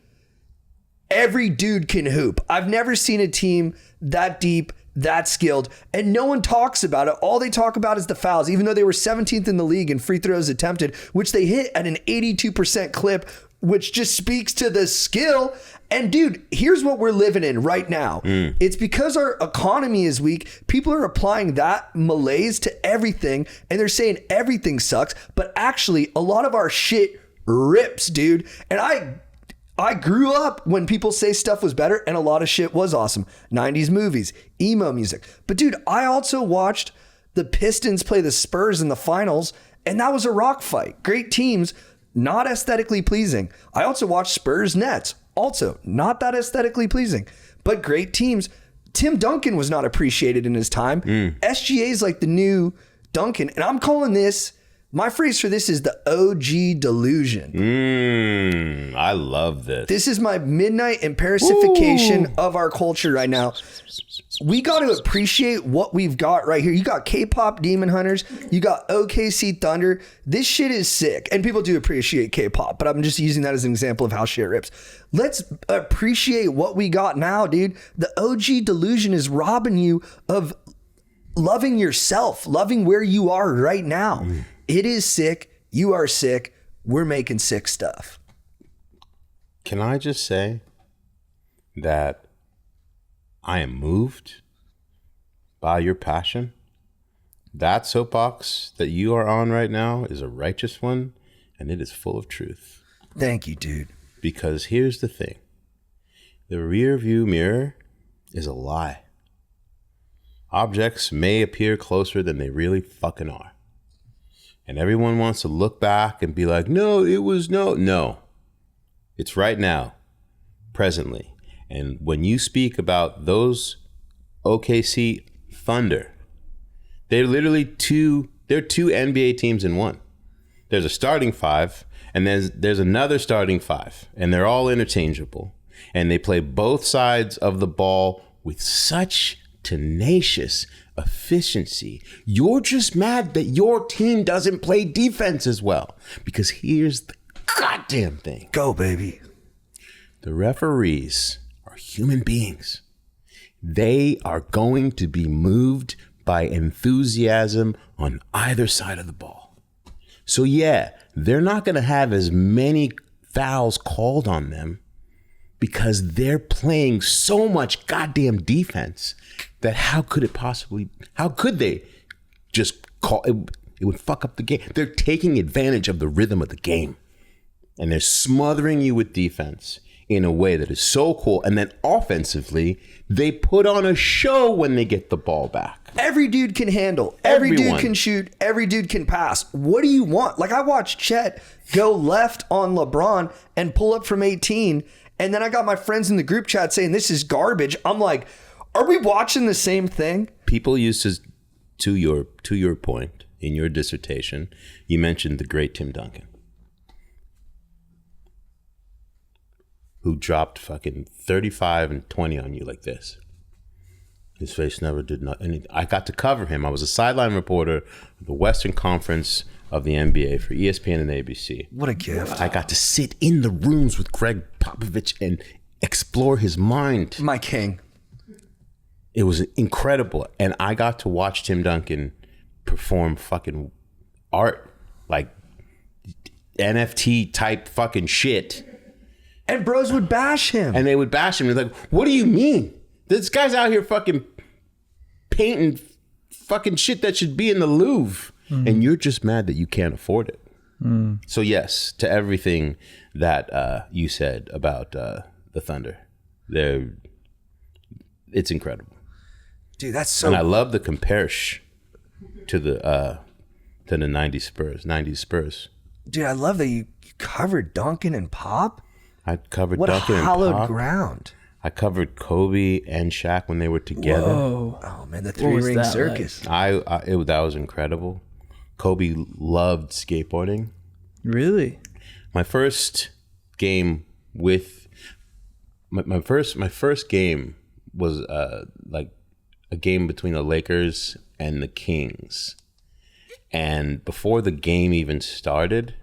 every dude can hoop. I've never seen a team that deep, that skilled, and no one talks about it. All they talk about is the fouls, even though they were 17th in the league in free throws attempted, which they hit at an 82% clip, which just speaks to the skill. And dude, here's what we're living in right now. It's because our economy is weak. People are applying that malaise to everything, and they're saying everything sucks, but actually a lot of our shit rips, dude. And I grew up when people say stuff was better and a lot of shit was awesome. 90s movies, emo music. But dude, I also watched the Pistons play the Spurs in the finals, and that was a rock fight. Great teams, not aesthetically pleasing. I also watched Spurs Nets, also not that aesthetically pleasing, but great teams. Tim Duncan was not appreciated in his time. SGA is like the new Duncan, and I'm calling this My phrase for this is the OG delusion. I love this. This is my midnight impersification of our culture right now. We got to appreciate what we've got right here. You got K-pop Demon Hunters. You got OKC Thunder. This shit is sick. And people do appreciate K-pop, but I'm just using that as an example of how shit rips. Let's appreciate what we got now, dude. The OG delusion is robbing you of loving yourself, loving where you are right now. It is sick. You are sick. We're making sick stuff. Can I just say that I am moved by your passion? That soapbox that you are on right now is a righteous one, and it is full of truth. Thank you, dude. Because here's the thing. The rear view mirror is a lie. Objects may appear closer than they really fucking are. And everyone wants to look back and be like, no, it was no. It's right now, presently. And when you speak about those OKC Thunder, they're literally two NBA teams in one. There's a starting five, and there's another starting five, and they're all interchangeable. And they play both sides of the ball with such tenacious efficiency. You're just mad that your team doesn't play defense as well. Because here's the goddamn thing. Go, baby. The referees are human beings. They are going to be moved by enthusiasm on either side of the ball. So yeah, they're not going to have as many fouls called on them because they're playing so much goddamn defense that how could they just call it? It would fuck up the game. They're taking advantage of the rhythm of the game, and they're smothering you with defense in a way that is so cool. And then offensively, they put on a show when they get the ball back. Every dude can handle. Every dude can shoot. Every dude can pass. What do you want? Like, I watched Chet go left on LeBron and pull up from 18. And then I got my friends in the group chat saying, this is garbage. I'm like, are we watching the same thing? People used to your point in your dissertation, you mentioned the great Tim Duncan, who dropped fucking 35 and 20 on you like this. His face never did not. And I got to cover him. I was a sideline reporter of the Western Conference of the NBA for ESPN and ABC. What a gift. I got to sit in the rooms with Greg Popovich and explore his mind. My king. It was incredible. And I got to watch Tim Duncan perform fucking art, like NFT type fucking shit. And bros would bash him. And they would bash him. They're like, what do you mean? This guy's out here fucking painting fucking shit that should be in the Louvre. And you're just mad that you can't afford it. So yes, to everything that you said about the Thunder. It's incredible. Dude, that's so... And I love the comparison to the 90s Spurs. Dude, I love that you covered Duncan and Pop. I covered What Duncan and hallowed Pop. ground. I covered Kobe and Shaq when they were together. Whoa. Oh, man, the What was three-ring that circus. That was incredible. Kobe loved skateboarding. Really? My first game with my first game was like a game between the Lakers and the Kings. And before the game even started,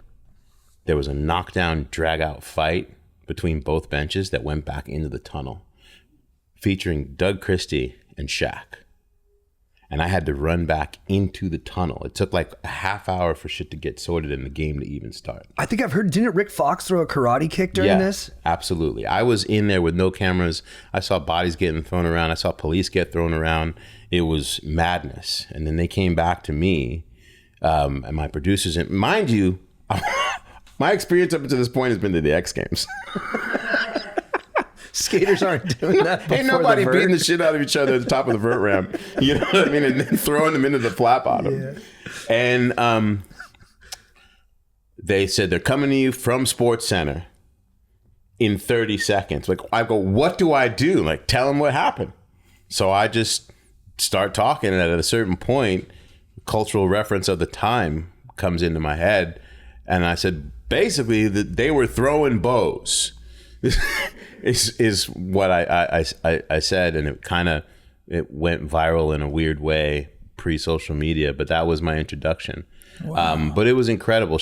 there was a knockdown drag out fight between both benches that went back into the tunnel, featuring Doug Christie and Shaq. And I had to run back into the tunnel. It took like a half hour for shit to get sorted in the game to even start. I think I've heard, didn't Rick Fox throw a karate kick during this? Absolutely. I was in there with no cameras. I saw bodies getting thrown around. I saw police get thrown around. It was madness. And then they came back to me and my producers. And mind you, my experience up until this point has been to the X Games. Skaters aren't doing that. Ain't nobody beating the shit out of each other at the top of the vert ramp. You know what I mean? And then throwing them into the flat bottom. Yeah. And they said they're coming to you from Sports Center in 30 seconds. Like, I go, what do I do? Like, tell them what happened. So I just start talking, and at a certain point, cultural reference of the time comes into my head. And I said, basically, that they were throwing bows is what I said. And it went viral in a weird way pre-social media, but that was my introduction. Wow. But it was incredible.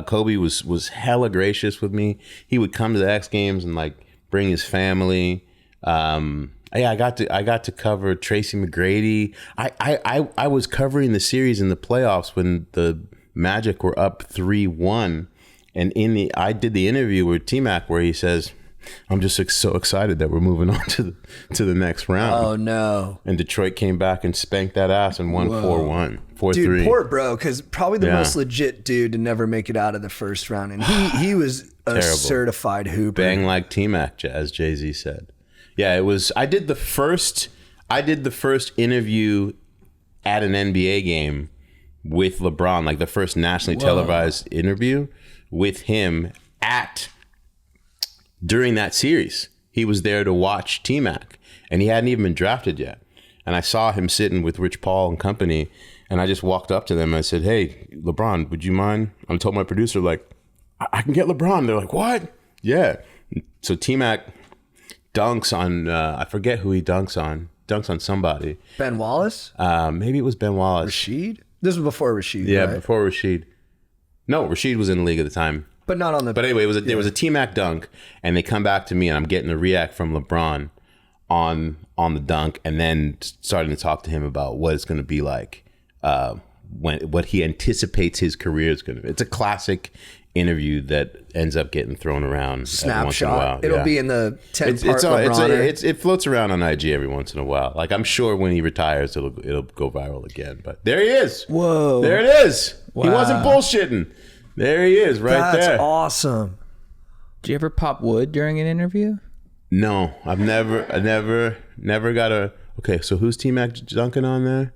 Kobe was hella gracious with me. He would come to the X Games and like bring his family. I got to cover Tracy McGrady. I was covering the series in the playoffs when the Magic were up 3-1, and I did the interview with T-Mac where he says, "I'm just so excited that we're moving on to the next round." Oh no! And Detroit came back and spanked that ass and won 4-1, 4-3. Dude, poor bro, because probably the most legit dude to never make it out of the first round, and he was a certified hooper. Bang like T-Mac, as Jay-Z said. Yeah, it was. I did the first interview at an NBA game with LeBron, like the first nationally televised interview with him during that series. He was there to watch T-Mac, and he hadn't even been drafted yet. And I saw him sitting with Rich Paul and company, and I just walked up to them and I said, "Hey, LeBron, would you mind?" I told my producer, like, I can get LeBron. They're like, "What?" Yeah. So T-Mac dunks on, I forget who he dunks on somebody. Ben Wallace? Maybe it was Ben Wallace. Rashid? This was before Rashid, yeah, right? before Rashid. No, Rashid was in the league at the time. But not on the... But anyway, there was a T-Mac dunk, and they come back to me, and I'm getting a react from LeBron on the dunk, and then starting to talk to him about what it's going to be like, what he anticipates his career is going to be. It's a classic interview that ends up getting thrown around every once in a while. It'll be in the 10-part LeBron. It floats around on IG every once in a while. Like, I'm sure when he retires, it'll go viral again. But there he is. Whoa. There it is. Wow. He wasn't bullshitting. There he is, right there. That's awesome. Did you ever pop wood during an interview? No, I never got a. Okay, so who's T-Mac dunking on there?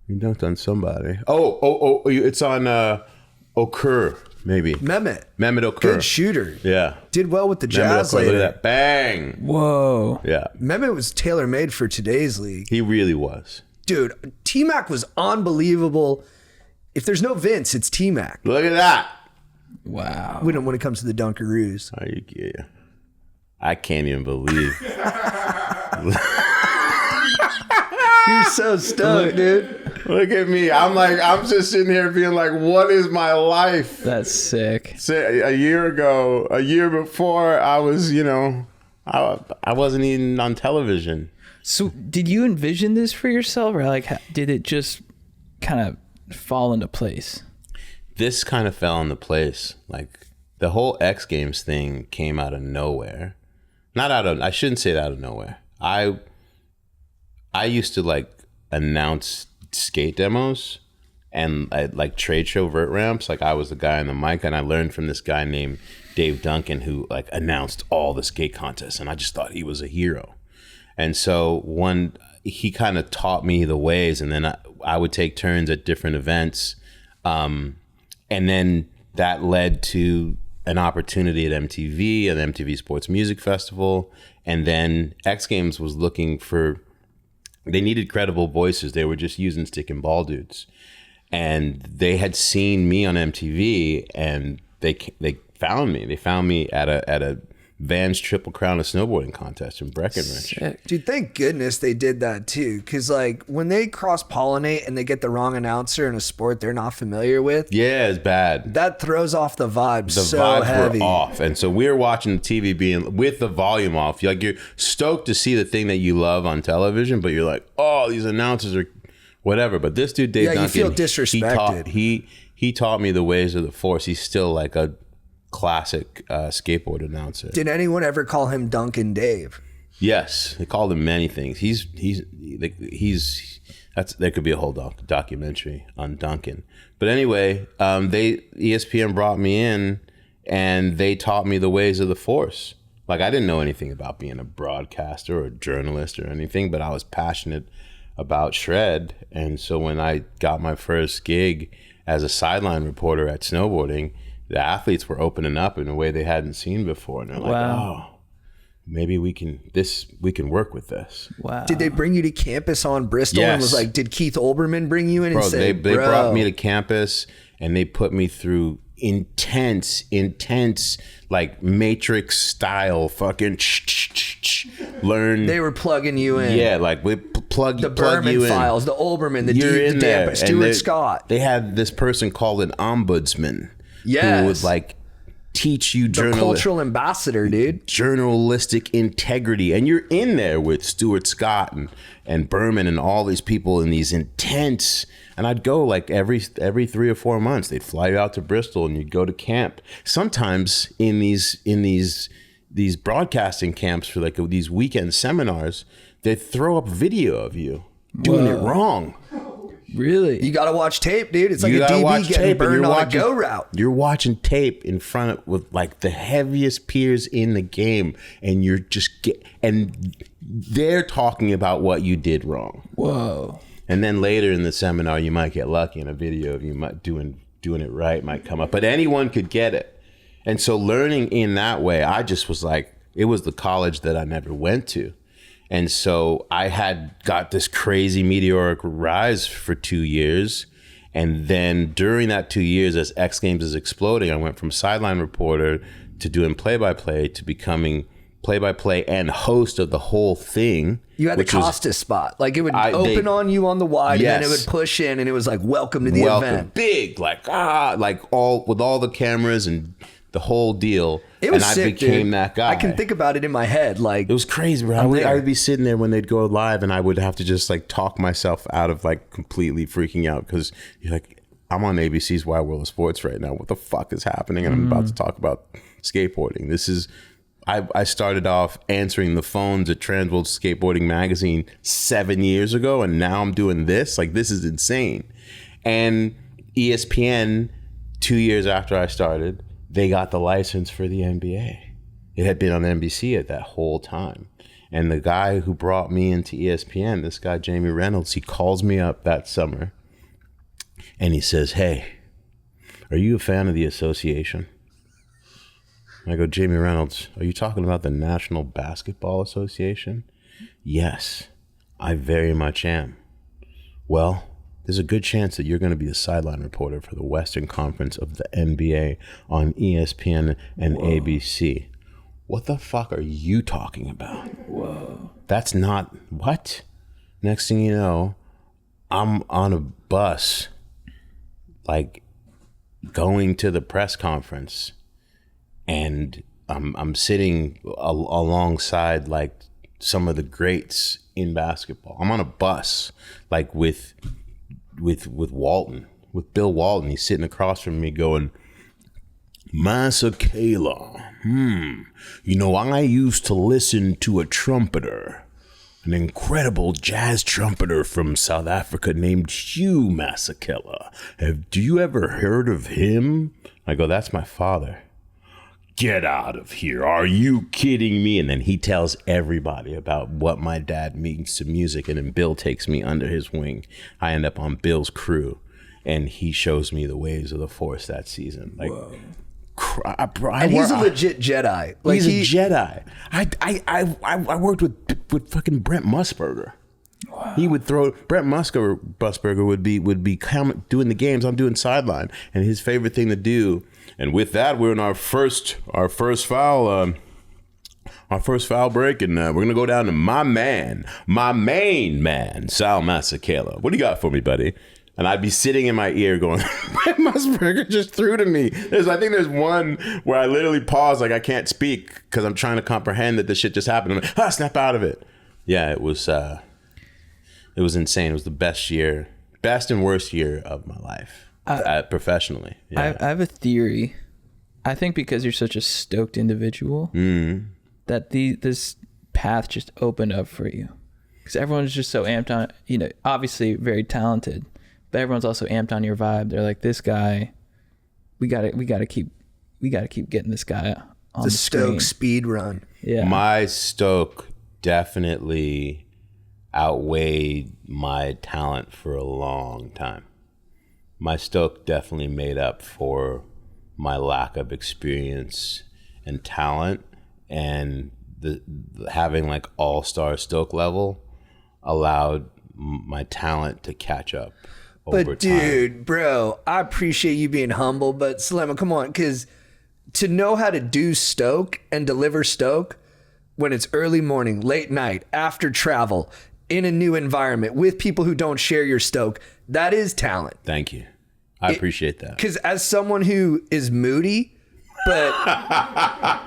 He dunked on somebody. Oh, it's on Okur. Maybe. Mehmet Okur. Good shooter. Yeah. Did well with the Jazz later. Look at that. Bang. Whoa. Yeah. Mehmet was tailor-made for today's league. He really was. Dude, T-Mac was unbelievable. If there's no Vince, it's T-Mac. Look at that. Wow. When it comes to the Dunkaroos. I can't even believe. You're so stoked, dude. Look at me. I'm just sitting here being like, what is my life? That's sick. A year before, I was, I wasn't even on television. So did you envision this for yourself, or like did it just kind of fall into place? This kind of fell into place. Like the whole X Games thing came out of nowhere. I shouldn't say it out of nowhere. I used to like announce skate demos and like trade show vert ramps. Like I was the guy on the mic, and I learned from this guy named Dave Duncan who like announced all the skate contests, and I just thought he was a hero. And so he kind of taught me the ways, and then I would take turns at different events. And then that led to an opportunity at MTV, an MTV Sports Music Festival. And then X Games was looking they needed credible voices. They were just using stick and ball dudes. And they had seen me on MTV, and they found me. They found me at a Vans Triple Crown of Snowboarding contest in Breckenridge. Sick. Dude, thank goodness they did that too. Because like when they cross-pollinate and they get the wrong announcer in a sport they're not familiar with. Yeah, it's bad. That throws off the vibes The so vibes heavy. were off. And so we were watching the TV being with the volume off. Like you're stoked to see the thing that you love on television, but you're like, oh, these announcers are whatever. But this dude, Dave Duncan, you feel disrespected. He taught me the ways of the force. He's still like a classic skateboard announcer. Did anyone ever call him Duncan Dave? Yes, they called him many things. There could be a whole documentary on Duncan. But anyway, ESPN brought me in, and they taught me the ways of the force. Like I didn't know anything about being a broadcaster or a journalist or anything, but I was passionate about shred. And so when I got my first gig as a sideline reporter at snowboarding, the athletes were opening up in a way they hadn't seen before. And they're like, oh, maybe we can work with this. Wow. Did they bring you to campus on Bristol? Yes. And was like, did Keith Olbermann bring you in and say, they brought me to campus, and they put me through intense, like Matrix style fucking learn. They were plugging you in. Yeah, like we plug The plug you Berman in. files, the Olbermann, the You're in there, Damp, and Stuart Scott. They had this person called an ombudsman. Yes. Who would like teach you The cultural ambassador, dude. journalistic integrity, and you're in there with Stuart Scott and Berman and all these people in these intense. And I'd go like every 3 or 4 months. They'd fly you out to Bristol, and you'd go to camp. Sometimes in these broadcasting camps for like these weekend seminars, they'd throw up video of you doing it wrong. Really? You got to watch tape, dude. It's like You a gotta DB watch getting tape, and burned you're on watching- a go route. You're watching tape in front of with like the heaviest peers in the game, and you're just and they're talking about what you did wrong. Whoa. And then later in the seminar, you might get lucky, and a video of you might doing it right might come up. But anyone could get it. And so learning in that way, I just was like, it was the college that I never went to. And so I had got this crazy meteoric rise for 2 years. And then during that 2 years, as X Games is exploding, I went from sideline reporter to doing play-by-play to becoming play-by-play and host of the whole thing. You had the which was- Costas spot. Like it would open on you on the wide, and then it Yes. would push in, and it was like, welcome to the event. Big, like all with all the cameras and the whole deal. It was and sick, I became dude. that guy. I can think about it in my head. Like It was crazy, bro. I would be sitting there when they'd go live, and I would have to just like talk myself out of like completely freaking out, because you're like, I'm on ABC's Wide World of Sports right now. What the fuck is happening? And I'm about to talk about skateboarding. This is, I started off answering the phones at Transworld Skateboarding Magazine 7 years ago, and now I'm doing this. Like, this is insane. And ESPN, 2 years after I started, they got the license for the NBA. It had been on NBC at that whole time. And the guy who brought me into ESPN, this guy, Jamie Reynolds, he calls me up that summer and he says, "Hey, are you a fan of the association?" I go, "Jamie Reynolds, are you talking about the National Basketball Association?" "Yes, I very much am." "Well, there's a good chance that you're going to be a sideline reporter for the Western Conference of the NBA on ESPN and ABC. What the fuck are you talking about?" Whoa. That's not what? Next thing you know, I'm on a bus, like going to the press conference, and I'm sitting alongside like some of the greats in basketball. I'm on a bus, like with Walton, with Bill Walton. He's sitting across from me going, "Masekela. You know, I used to listen to a trumpeter, an incredible jazz trumpeter from South Africa named Hugh Masekela. Do you ever heard of him?" I go, "That's my father." "Get out of here. Are you kidding me?" And then he tells everybody about what my dad means to music. And then Bill takes me under his wing. I end up on Bill's crew, and he shows me the ways of the Force that season. Like, and he's a legit Jedi. Like he's a Jedi. I worked with fucking Brent Musburger. Wow. He would throw Brent Musburger would be doing the games. I'm doing sideline, and his favorite thing to do. And with that, we're in our first foul break, and we're gonna go down to my main man, Sal Masekela. What do you got for me, buddy? And I'd be sitting in my ear going, Brent Musburger just threw to me. I think there's one where I literally pause, like I can't speak because I'm trying to comprehend that this shit just happened. I'm like, snap out of it. Yeah, it was insane. It was the best and worst year of my life. Professionally. Yeah. I have a theory. I think because you're such a stoked individual, that this path just opened up for you. Because everyone's just so amped on, obviously very talented, but everyone's also amped on your vibe. They're like, this guy, we gotta keep getting this guy on the Stoke screen. speed run. Yeah. My stoke definitely outweighed my talent for a long time. My stoke definitely made up for my lack of experience and talent, and the having like all-star stoke level allowed my talent to catch up. over But time. dude, bro, I appreciate you being humble, but Selema, come on, because to know how to do stoke and deliver stoke when it's early morning, late night, after travel, in a new environment with people who don't share your stoke, that is talent. Thank you. I appreciate that. Because as someone who is moody, but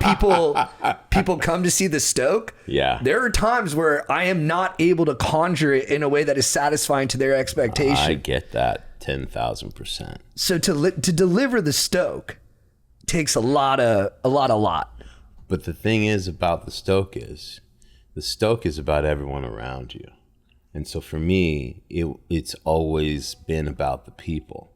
people come to see the stoke. Yeah. There are times where I am not able to conjure it in a way that is satisfying to their expectation. I get that 10,000%. So to deliver the stoke takes a lot. But the thing is about the stoke is about everyone around you. And so for me, it's always been about the people.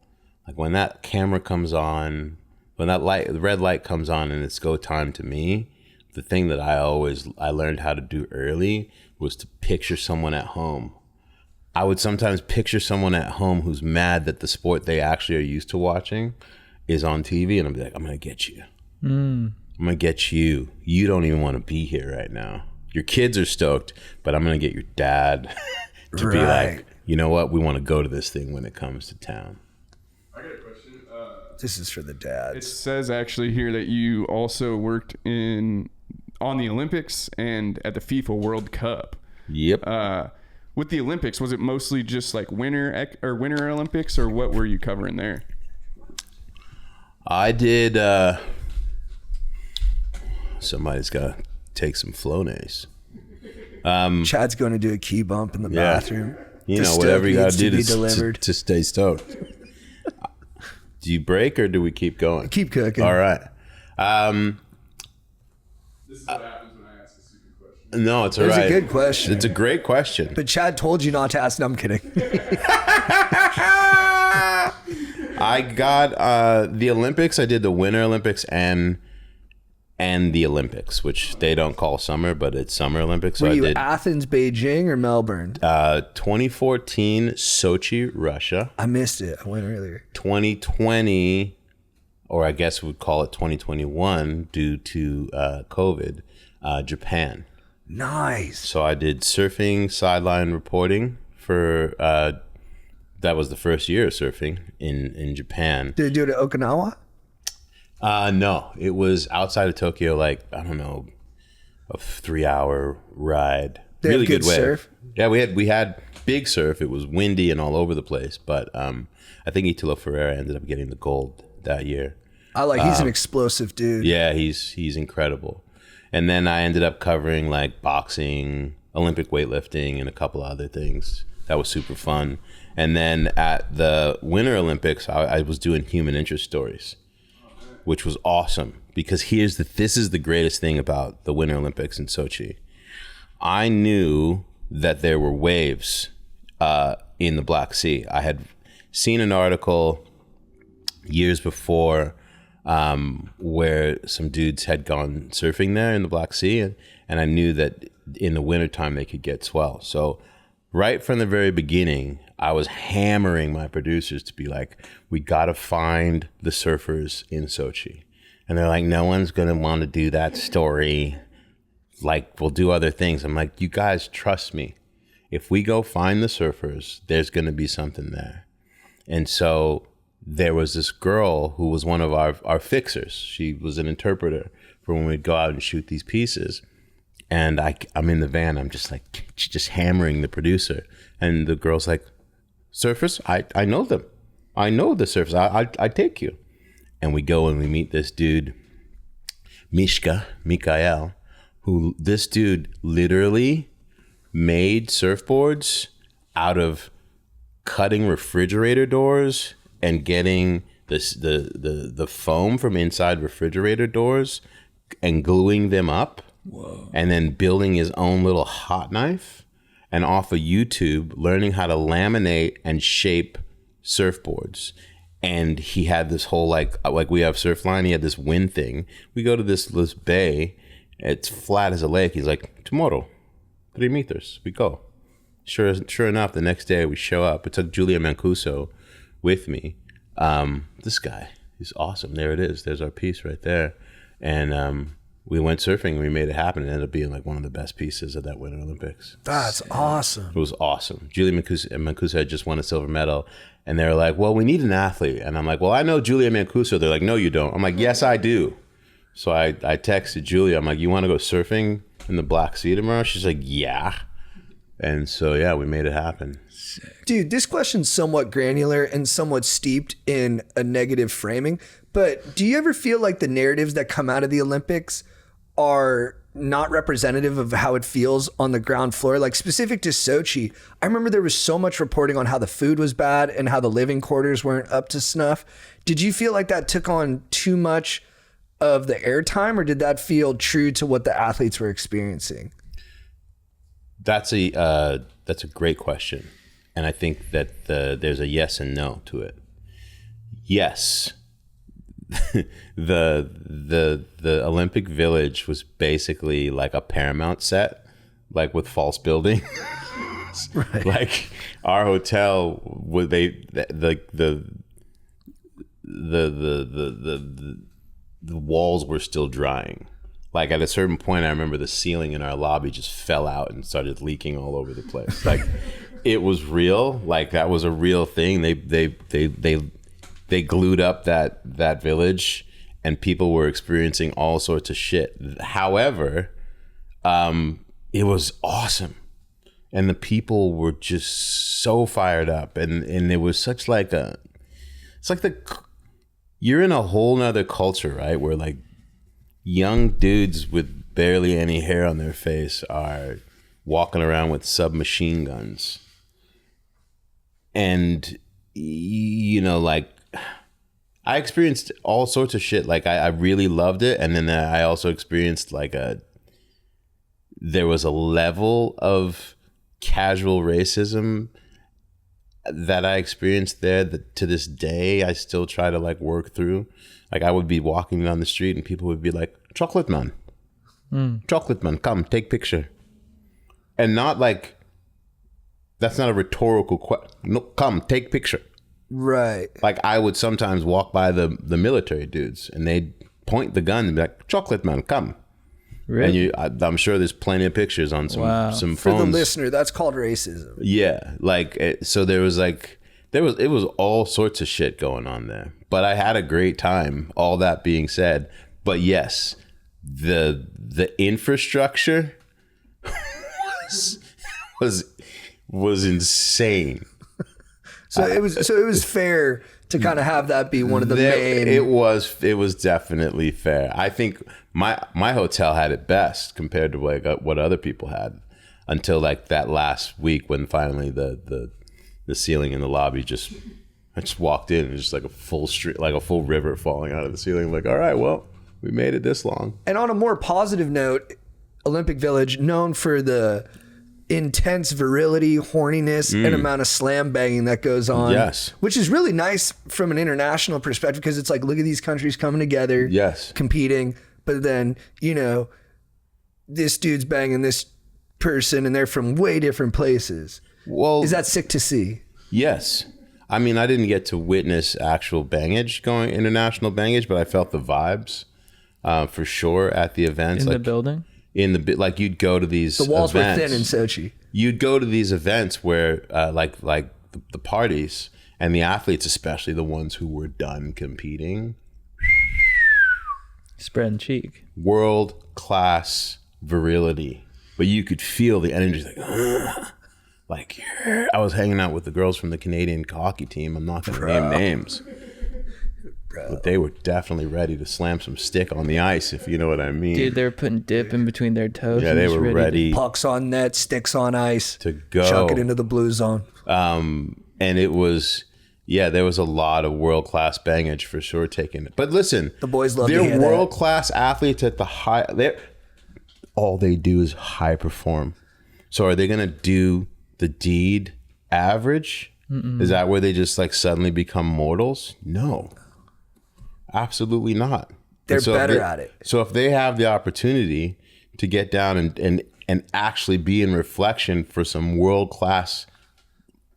Like when that camera comes on, when the red light comes on and it's go time to me, the thing that I learned how to do early was to picture someone at home. I would sometimes picture someone at home who's mad that the sport they actually are used to watching is on TV, and I'll be like, I'm going to get you. I'm going to get you. You don't even want to be here right now. Your kids are stoked, but I'm going to get your dad to be like, you know what? We want to go to this thing when it comes to town. I got a question. This is for the It dads. says actually here that you also worked on the Olympics and at the FIFA World Cup. Yep. With the Olympics, was it mostly just like winter Olympics, or what were you covering there? I did. Somebody's got to take some Flonase. Chad's going to do a key bump in the Yeah. bathroom. You The know, stoke whatever you got needs to do be to delivered. stay stoked. Do you break or do we keep going? Keep cooking. All right. This is what happens when I ask a stupid question. No, it's all It was right. a good question. It's a great question. But Chad told you not to ask. No, I'm kidding. I got the Olympics. I did the Winter Olympics and the Olympics, which they don't call summer, but it's Summer Olympics. So Were I you did Athens, Beijing, or Melbourne? 2014 Sochi, Russia. I missed it. I went earlier. 2020, or I guess we'd call it 2021 due to COVID, Japan. Nice. So I did surfing sideline reporting for that was the first year of surfing in Japan. Did you do it at Okinawa? No, it was outside of Tokyo, like, I don't know, a 3-hour ride. They have Really good good wave. surf? Yeah, we had big surf. It was windy and all over the place, but I think Italo Ferreira ended up getting the gold that year. He's an explosive dude. Yeah, he's incredible. And then I ended up covering like boxing, Olympic weightlifting, and a couple other things. That was super fun. And then at the Winter Olympics, I was doing human interest stories, which was awesome because this is the greatest thing about the Winter Olympics in Sochi. I knew that there were waves in the Black Sea. I had seen an article years before where some dudes had gone surfing there in the Black Sea, and I knew that in the wintertime they could get swell. So right from the very beginning, I was hammering my producers to be like, we got to find the surfers in Sochi. And they're like, no one's going to want to do that story. Like, we'll do other things. I'm like, you guys trust me. If we go find the surfers, there's going to be something there. And so there was this girl who was one of our fixers. She was an interpreter for when we'd go out and shoot these pieces. And I'm in the van. I'm just like, just hammering the producer. And the girl's like, surfers? I know them. I know the surfers. I take you. And we go and we meet this dude, Mikael, who this dude literally made surfboards out of cutting refrigerator doors and getting the foam from inside refrigerator doors and gluing them up. Whoa. And then building his own little hot knife, and off of YouTube learning how to laminate and shape surfboards. And he had this whole like we have Surfline, he had this wind thing. We go to this bay, it's flat as a lake. He's like, tomorrow, 3 meters, we go. Sure enough, the next day we show up. I took Julia Mancuso with me. This guy is awesome. There it is. There's our piece right there. And we went surfing and we made it happen. It ended up being like one of the best pieces of that Winter Olympics. That's awesome. It was awesome. Julia Mancuso had just won a silver medal, and they were like, well, we need an athlete. And I'm like, well, I know Julia Mancuso. They're like, no, you don't. I'm like, yes, I do. So I texted Julia. I'm like, you want to go surfing in the Black Sea tomorrow? She's like, yeah. And so, yeah, we made it happen. Dude, this question's somewhat granular and somewhat steeped in a negative framing, but do you ever feel like the narratives that come out of the Olympics are not representative of how it feels on the ground floor? Like specific to Sochi, I remember there was so much reporting on how the food was bad and how the living quarters weren't up to snuff. Did you feel like that took on too much of the airtime, or did that feel true to what the athletes were experiencing? That's a great question. And I think that there's a yes and no to it. Yes. the Olympic Village was basically like a Paramount set, like with false building. Right. Like our hotel, would the walls were still drying. Like at a certain point, I remember the ceiling in our lobby just fell out and started leaking all over the place. Like it was real. Like that was a real thing. They glued up that village, and people were experiencing all sorts of shit. However, it was awesome, and the people were just so fired up, and it was such like you're in a whole nother culture, right? Where like young dudes with barely any hair on their face are walking around with submachine guns, and you know, like. I experienced all sorts of shit. Like I really loved it. And then I also experienced like there was a level of casual racism that I experienced there that to this day, I still try to like work through. Like I would be walking down the street and people would be like, chocolate man, come take picture. And not like, that's not a rhetorical question. No, come take picture. Right. Like I would sometimes walk by the military dudes and they'd point the gun and be like, chocolate man, come. Really? And I'm sure there's plenty of pictures on some phones. For the listener, that's called racism. Yeah. Like, so there was it was all sorts of shit going on there, but I had a great time. All that being said, but yes, the infrastructure was insane. So it was fair to kind of have that be one of the main. It was definitely fair. I think my hotel had it best compared to like what other people had until like that last week when finally the ceiling in the lobby I just walked in and just like a full street, like a full river falling out of the ceiling. Like, all right, well, we made it this long. And on a more positive note, Olympic Village known for the intense virility, horniness, and amount of slam banging that goes on. Yes. Which is really nice from an international perspective because it's like, look at these countries coming together, Yes. competing, but then, you know, this dude's banging this person and they're from way different places. Well, Is that sick to see? yes. I mean, I didn't get to witness actual bangage international bangage, but I felt the vibes for sure at the events. In like, the building? Like you'd go to these The walls events. were thin in Sochi. You'd go to these events where like the parties and the athletes, especially the ones who were done competing, Spreading cheek. world class virility, but you could feel the energy. Like, ugh. Like I was hanging out with the girls from the Canadian hockey team. I'm not going to name names. But they were definitely ready to slam some stick on the ice, if you know what I mean. Dude, they were putting dip in between their toes. Yeah, and they just were ready Pucks on net, sticks on ice. to go. Chuck it into the blue zone. And it was, there was a lot of world-class bangage for sure taking it. But listen, The boys love to they're hear that. world-class athletes at the high. All they do is high perform. So are they going to do the deed average? Is that where they just like suddenly become mortals? No, absolutely not. They're And so better at it. So if they have the opportunity to get down and actually be in reflection for some world-class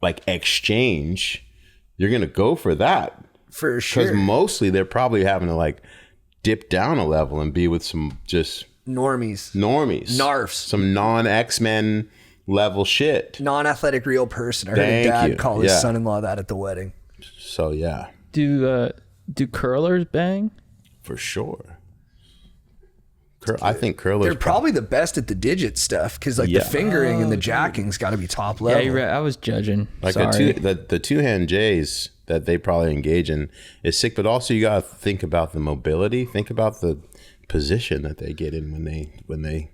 like exchange, you're going to go for that. For sure. Because mostly they're probably having to like dip down a level and be with some just Normies. Narfs. Some non-X-Men level shit. Non-athletic real person. I heard a dad call his son-in-law that at the wedding. So yeah. Do curlers bang? For sure. I think curlers. They're probably the best at the digit stuff because like the fingering and the jacking's got to be top level. Yeah, you're right. I was judging. Like the two-hand J's that they probably engage in is sick, but also you got to think about the mobility. Think about the position that they get in when they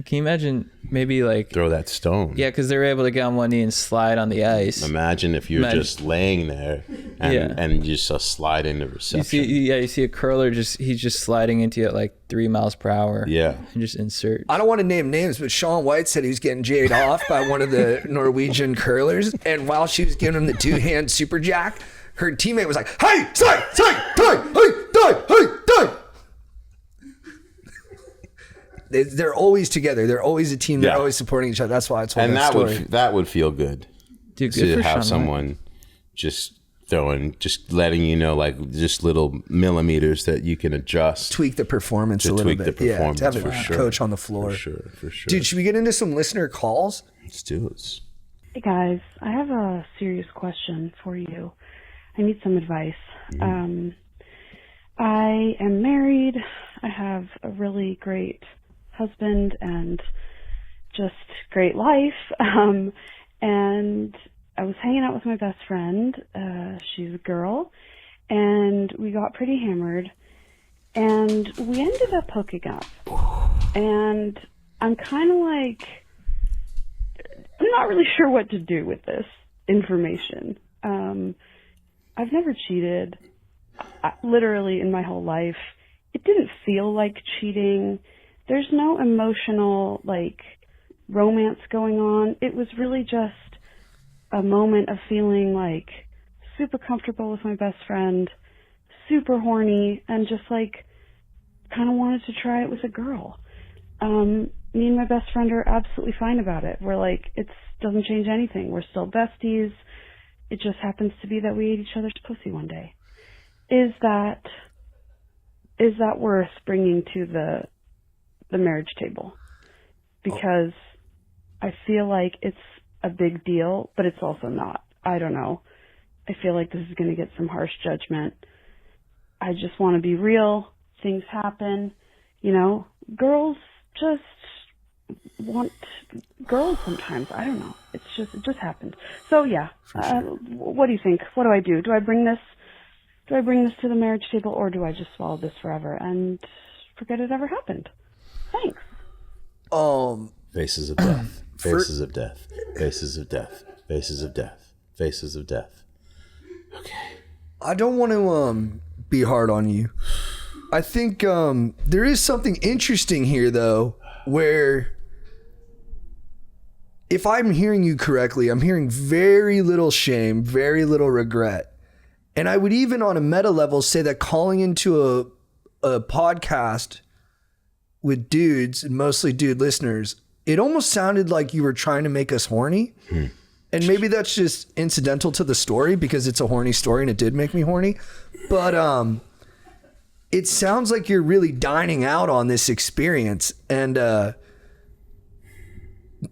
Can you imagine maybe like throw that stone? Yeah, because they're able to get on one knee and slide on the ice. Imagine if you're just laying there and you just slide into reception. You see a curler he's just sliding into it like 3 miles per hour. Yeah. And just insert. I don't want to name names, but Sean White said he was getting jayed off by one of the Norwegian curlers. And while she was giving him the 2-hand super jack, her teammate was like, hey, die, die. They're always together. They're always a team. They're always supporting each other. That's why it's one story. That would feel good. Dude, to have someone just letting you know, like just little millimeters that you can adjust, tweak the performance a little bit. To have a coach on the floor. For sure. Dude, should we get into some listener calls? Let's do it. Hey guys, I have a serious question for you. I need some advice. I am married. I have a really great husband and just great life. And I was hanging out with my best friend. She's a girl, and we got pretty hammered, and we ended up hooking up. And I'm kind of like, I'm not really sure what to do with this information. I've never cheated. Literally in my whole life. It didn't feel like cheating. There's no emotional, like, romance going on. It was really just a moment of feeling, like, super comfortable with my best friend, super horny, and just, like, kind of wanted to try it with a girl. Me and my best friend are absolutely fine about it. We're like, it doesn't change anything. We're still besties. It just happens to be that we ate each other's pussy one day. Is that worth bringing to the marriage table? Because I feel like it's a big deal, but it's also not. I don't know. I feel like this is going to get some harsh judgment. I just want to be real. Things happen. You know, girls just want girls sometimes. I don't know. It just happens. So yeah. What do you think? What do I do? Do I bring this to the marriage table, or do I just swallow this forever and forget it ever happened? Thanks. Faces of death. Faces of death. Faces of death. Faces of death. Faces of death. Okay. I don't want to be hard on you. I think there is something interesting here, though, where if I'm hearing you correctly, I'm hearing very little shame, very little regret. And I would even on a meta level say that calling into a podcast with dudes and mostly dude listeners, it almost sounded like you were trying to make us horny. And maybe that's just incidental to the story because it's a horny story and it did make me horny. But it sounds like you're really dining out on this experience, and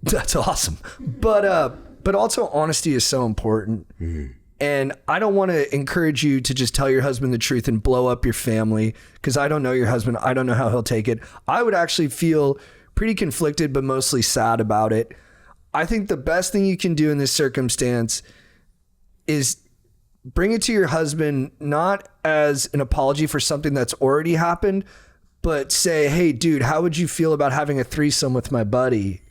that's awesome. But also honesty is so important. And I don't want to encourage you to just tell your husband the truth and blow up your family, because I don't know your husband. I don't know how he'll take it. I would actually feel pretty conflicted, but mostly sad about it. I think the best thing you can do in this circumstance is bring it to your husband, not as an apology for something that's already happened, but say, hey, dude, how would you feel about having a threesome with my buddy?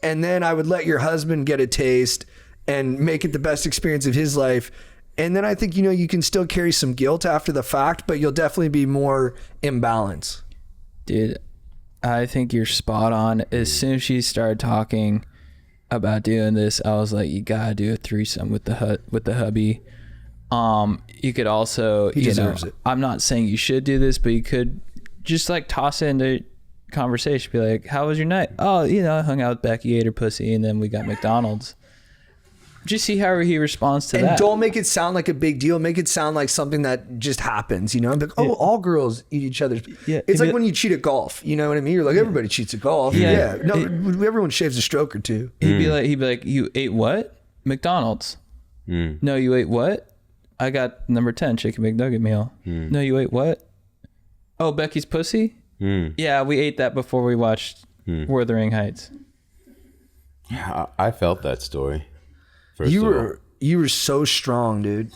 And then I would let your husband get a taste and make it the best experience of his life. And then I think, you know, you can still carry some guilt after the fact, but you'll definitely be more in balance. Dude, I think you're spot on. As soon as she started talking about doing this, I was like, you gotta do a threesome with the hubby. You could also, he deserves it. I'm not saying you should do this, but you could just like toss it into conversation. Be like, how was your night? Oh, I hung out with Becky, ate her pussy, and then we got McDonald's. just see how he responds to And that. don't make it sound like a big deal. Make it sound like something that just happens, you know? Like, oh, all girls eat each other's. Yeah. It's like when you cheat at golf. You know what I mean? You're like, everybody cheats at golf. Yeah. No, everyone shaves a stroke or two. He'd be like, you ate what? McDonald's. No, you ate what? I got number 10 chicken McNugget meal. No, you ate what? Oh, Becky's pussy? Yeah, we ate that before we watched Wuthering Heights. I felt that story. You were so strong, dude.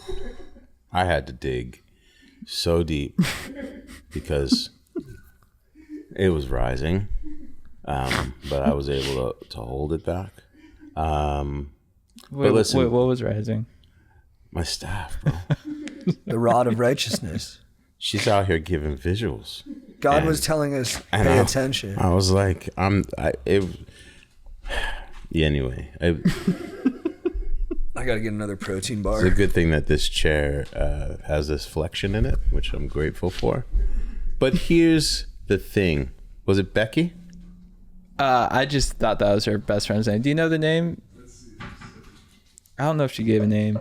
I had to dig so deep because it was rising, but I was able to hold it back. Wait, listen- wait, what was rising? My staff, bro. The rod of righteousness. She's out here giving visuals. God And- was telling us, and pay I- attention. I was like, anyway, I got to get another protein bar. it's a good thing that this chair has this flexion in it, which I'm grateful for. But here's the thing. Was it Becky? I just thought that was her best friend's name. Do you know the name? I don't know if she gave a name.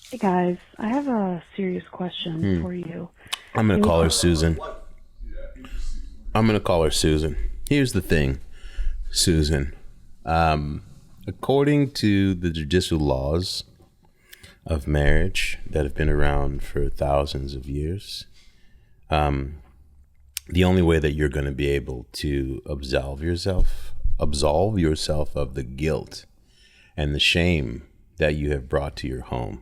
Hey guys, I have a serious question for you. I'm going to call her Susan. Here's the thing, Susan. According to the Jiu-jitsu laws of marriage that have been around for thousands of years, the only way that you're going to be able to absolve yourself of the guilt and the shame that you have brought to your home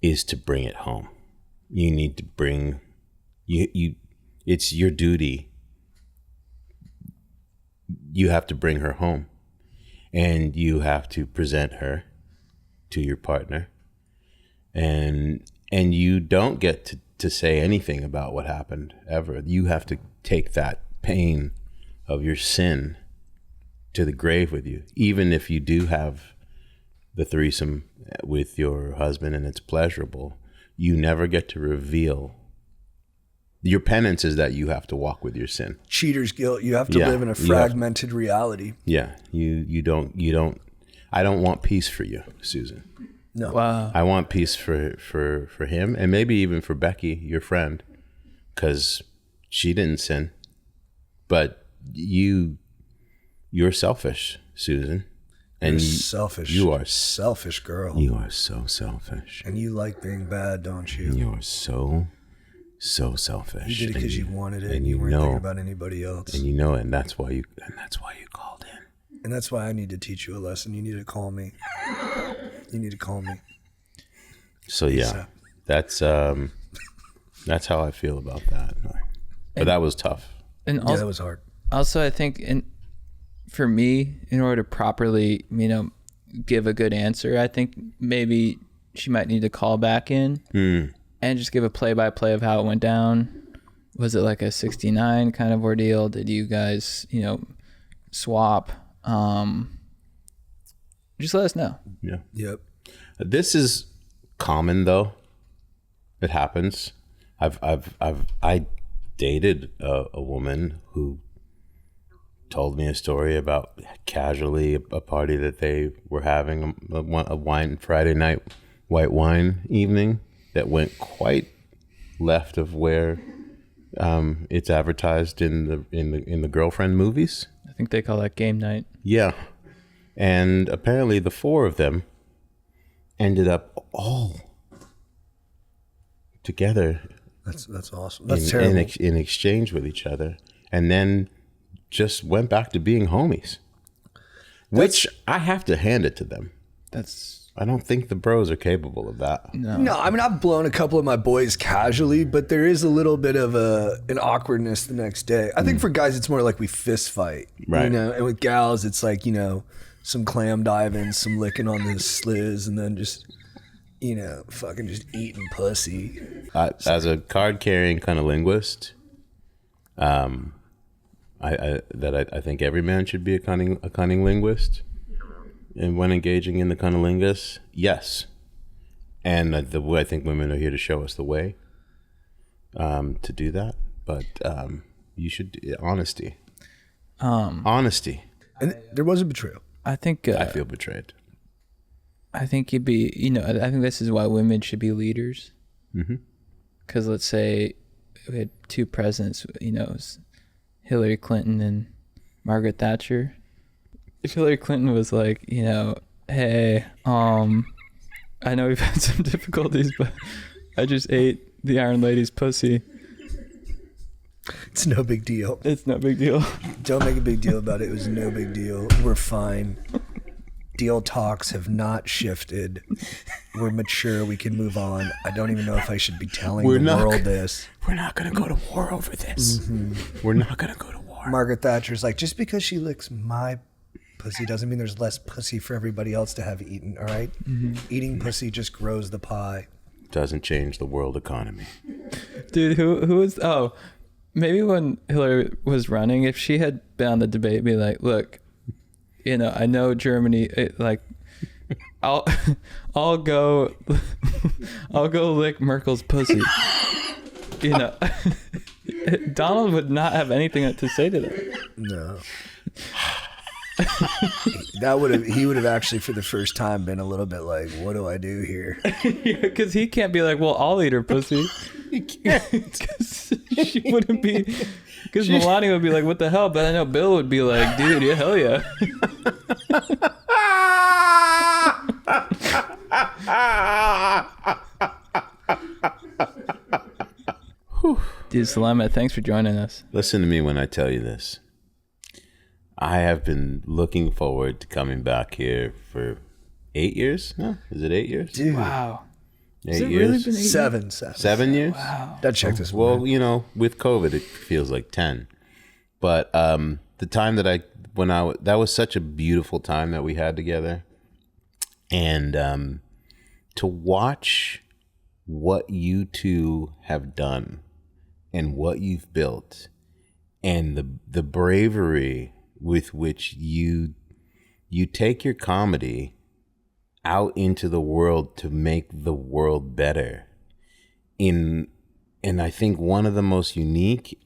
is to bring it home. You need to bring it's your duty. You have to bring her home, and you have to present her to your partner, and you don't get to say anything about what happened ever. You have to take that pain of your sin to the grave with you, even if you do have the threesome with your husband and it's pleasurable. You never get to reveal. Your penance is that you have to walk with your sin. Cheater's guilt. You have to Yeah, live in a you have- fragmented reality. Yeah, you don't. I don't want peace for you, Susan. No. Wow. I want peace for him, and maybe even for Becky, your friend, because she didn't sin. But you're selfish, Susan, and You're selfish. You are selfish girl. You are so selfish. And you like being bad, don't you? You are so selfish. You did it because you wanted it, and you you weren't know, thinking about anybody else. and you know it, and that's why you called in. And that's why I need to teach you a lesson. You need to call me. You need to call me. So yeah, that's how I feel about that. But that was tough. And Yeah, also, that was hard. also I think for me, in order to properly, give a good answer, I think maybe she might need to call back in and just give a play-by-play of how it went down. Was it like a 69 kind of ordeal? Did you guys, swap? Just let us know. Yeah. Yep. This is common though. It happens. I dated a woman who told me a story about casually a party that they were having, a wine Friday night white wine evening that went quite left of where it's advertised in the girlfriend movies. I think they call that game night. Yeah. And apparently the four of them ended up all together That's awesome. That's terrible. in exchange with each other, and then just went back to being homies. Which I have to hand it to them. I don't think the bros are capable of that. No, I mean, I've blown a couple of my boys casually, but there is a little bit of an awkwardness the next day. I think for guys, it's more like we fist fight, Right. And with gals, it's like, some clam diving, some licking on the sliz, and then just, fucking just eating pussy. As a card-carrying cunnilinguist, I think every man should be a cunning linguist. And when engaging in the cunnilingus, yes. And I think women are here to show us the way to do that. But you should honesty. Honesty. And there was a betrayal. I think I feel betrayed. I think you'd be, I think this is why women should be leaders. Because let's say we had two presidents, it was Hillary Clinton and Margaret Thatcher. If Hillary Clinton was like, hey, I know we've had some difficulties, but I just ate the Iron Lady's pussy. It's no big deal. It's no big deal. Don't make a big deal about it. It was no big deal. We're fine. Deal talks have not shifted. We're mature. We can move on. I don't even know if I should be telling the world this. We're not going to go to war over this. We're not going to go to war. Margaret Thatcher's like, just because she licks my pussy doesn't mean there's less pussy for everybody else to have eaten, all right? Eating pussy just grows the pie. Doesn't change the world economy. Dude, who was... Oh, maybe when Hillary was running, if she had been on the debate, be like, look, I know Germany, I'll go lick Merkel's pussy. Donald would not have anything to say to that. No. He would have actually for the first time been a little bit like, what do I do here? Because he can't be like, well, I'll eat her pussy. He can't. Because she wouldn't be. Because Melania would be like, what the hell? But I know Bill would be like, dude, yeah, hell yeah. Dude, Selema, thanks for joining us. Listen to me when I tell you this. I have been looking forward to coming back here for 8 years now. Is it 8 years? Dude. Wow. 8 Has it years? really been 8 years? 7. 7 years? Wow. That checked this Well, morning. with COVID, it feels like 10. But the time that that was such a beautiful time that we had together. And to watch what you two have done and what you've built and the bravery with which you take your comedy out into the world to make the world better in I think one of the most unique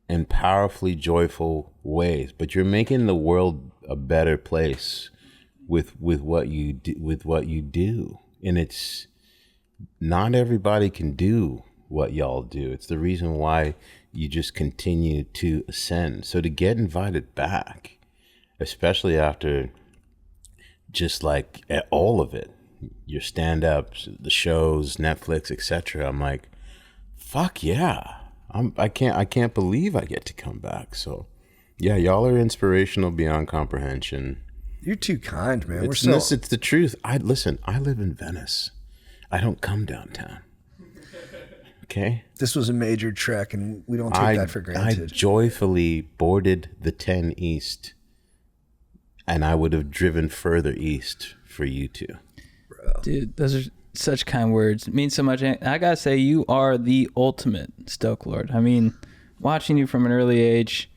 and powerfully joyful ways. But you're making the world a better place with what you do, and it's not everybody can do what y'all do. It's the reason why you just continue to ascend. So to get invited back, especially after just like all of it, your stand-ups, the shows, Netflix, etc., I'm like, fuck yeah. I can't believe I get to come back. So yeah, y'all are inspirational beyond comprehension. You're too kind, man. It's the truth. I live in Venice. I don't come downtown. Okay. This was a major trek, and we don't take that for I granted. joyfully boarded the 10 East, and I would have driven further east for you two. Dude, those are such kind words. It means so much. And I gotta say, you are the ultimate Stoke Lord. I mean, watching you from an early age,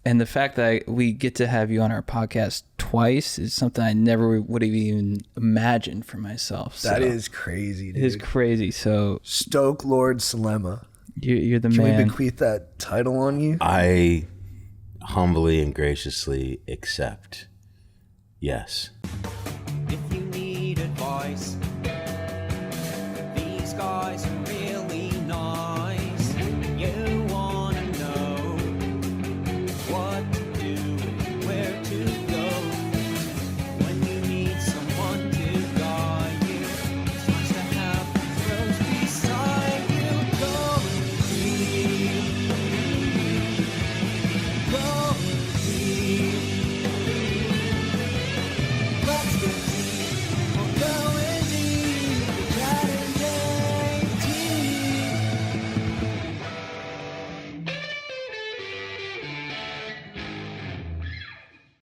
and the fact that we get to have you on our podcast twice is something I never would have even imagined for myself. That is crazy, dude. It is crazy. So Stoke Lord Selema. you're the Can man. we bequeath that title on you? I humbly and graciously accept. Yes.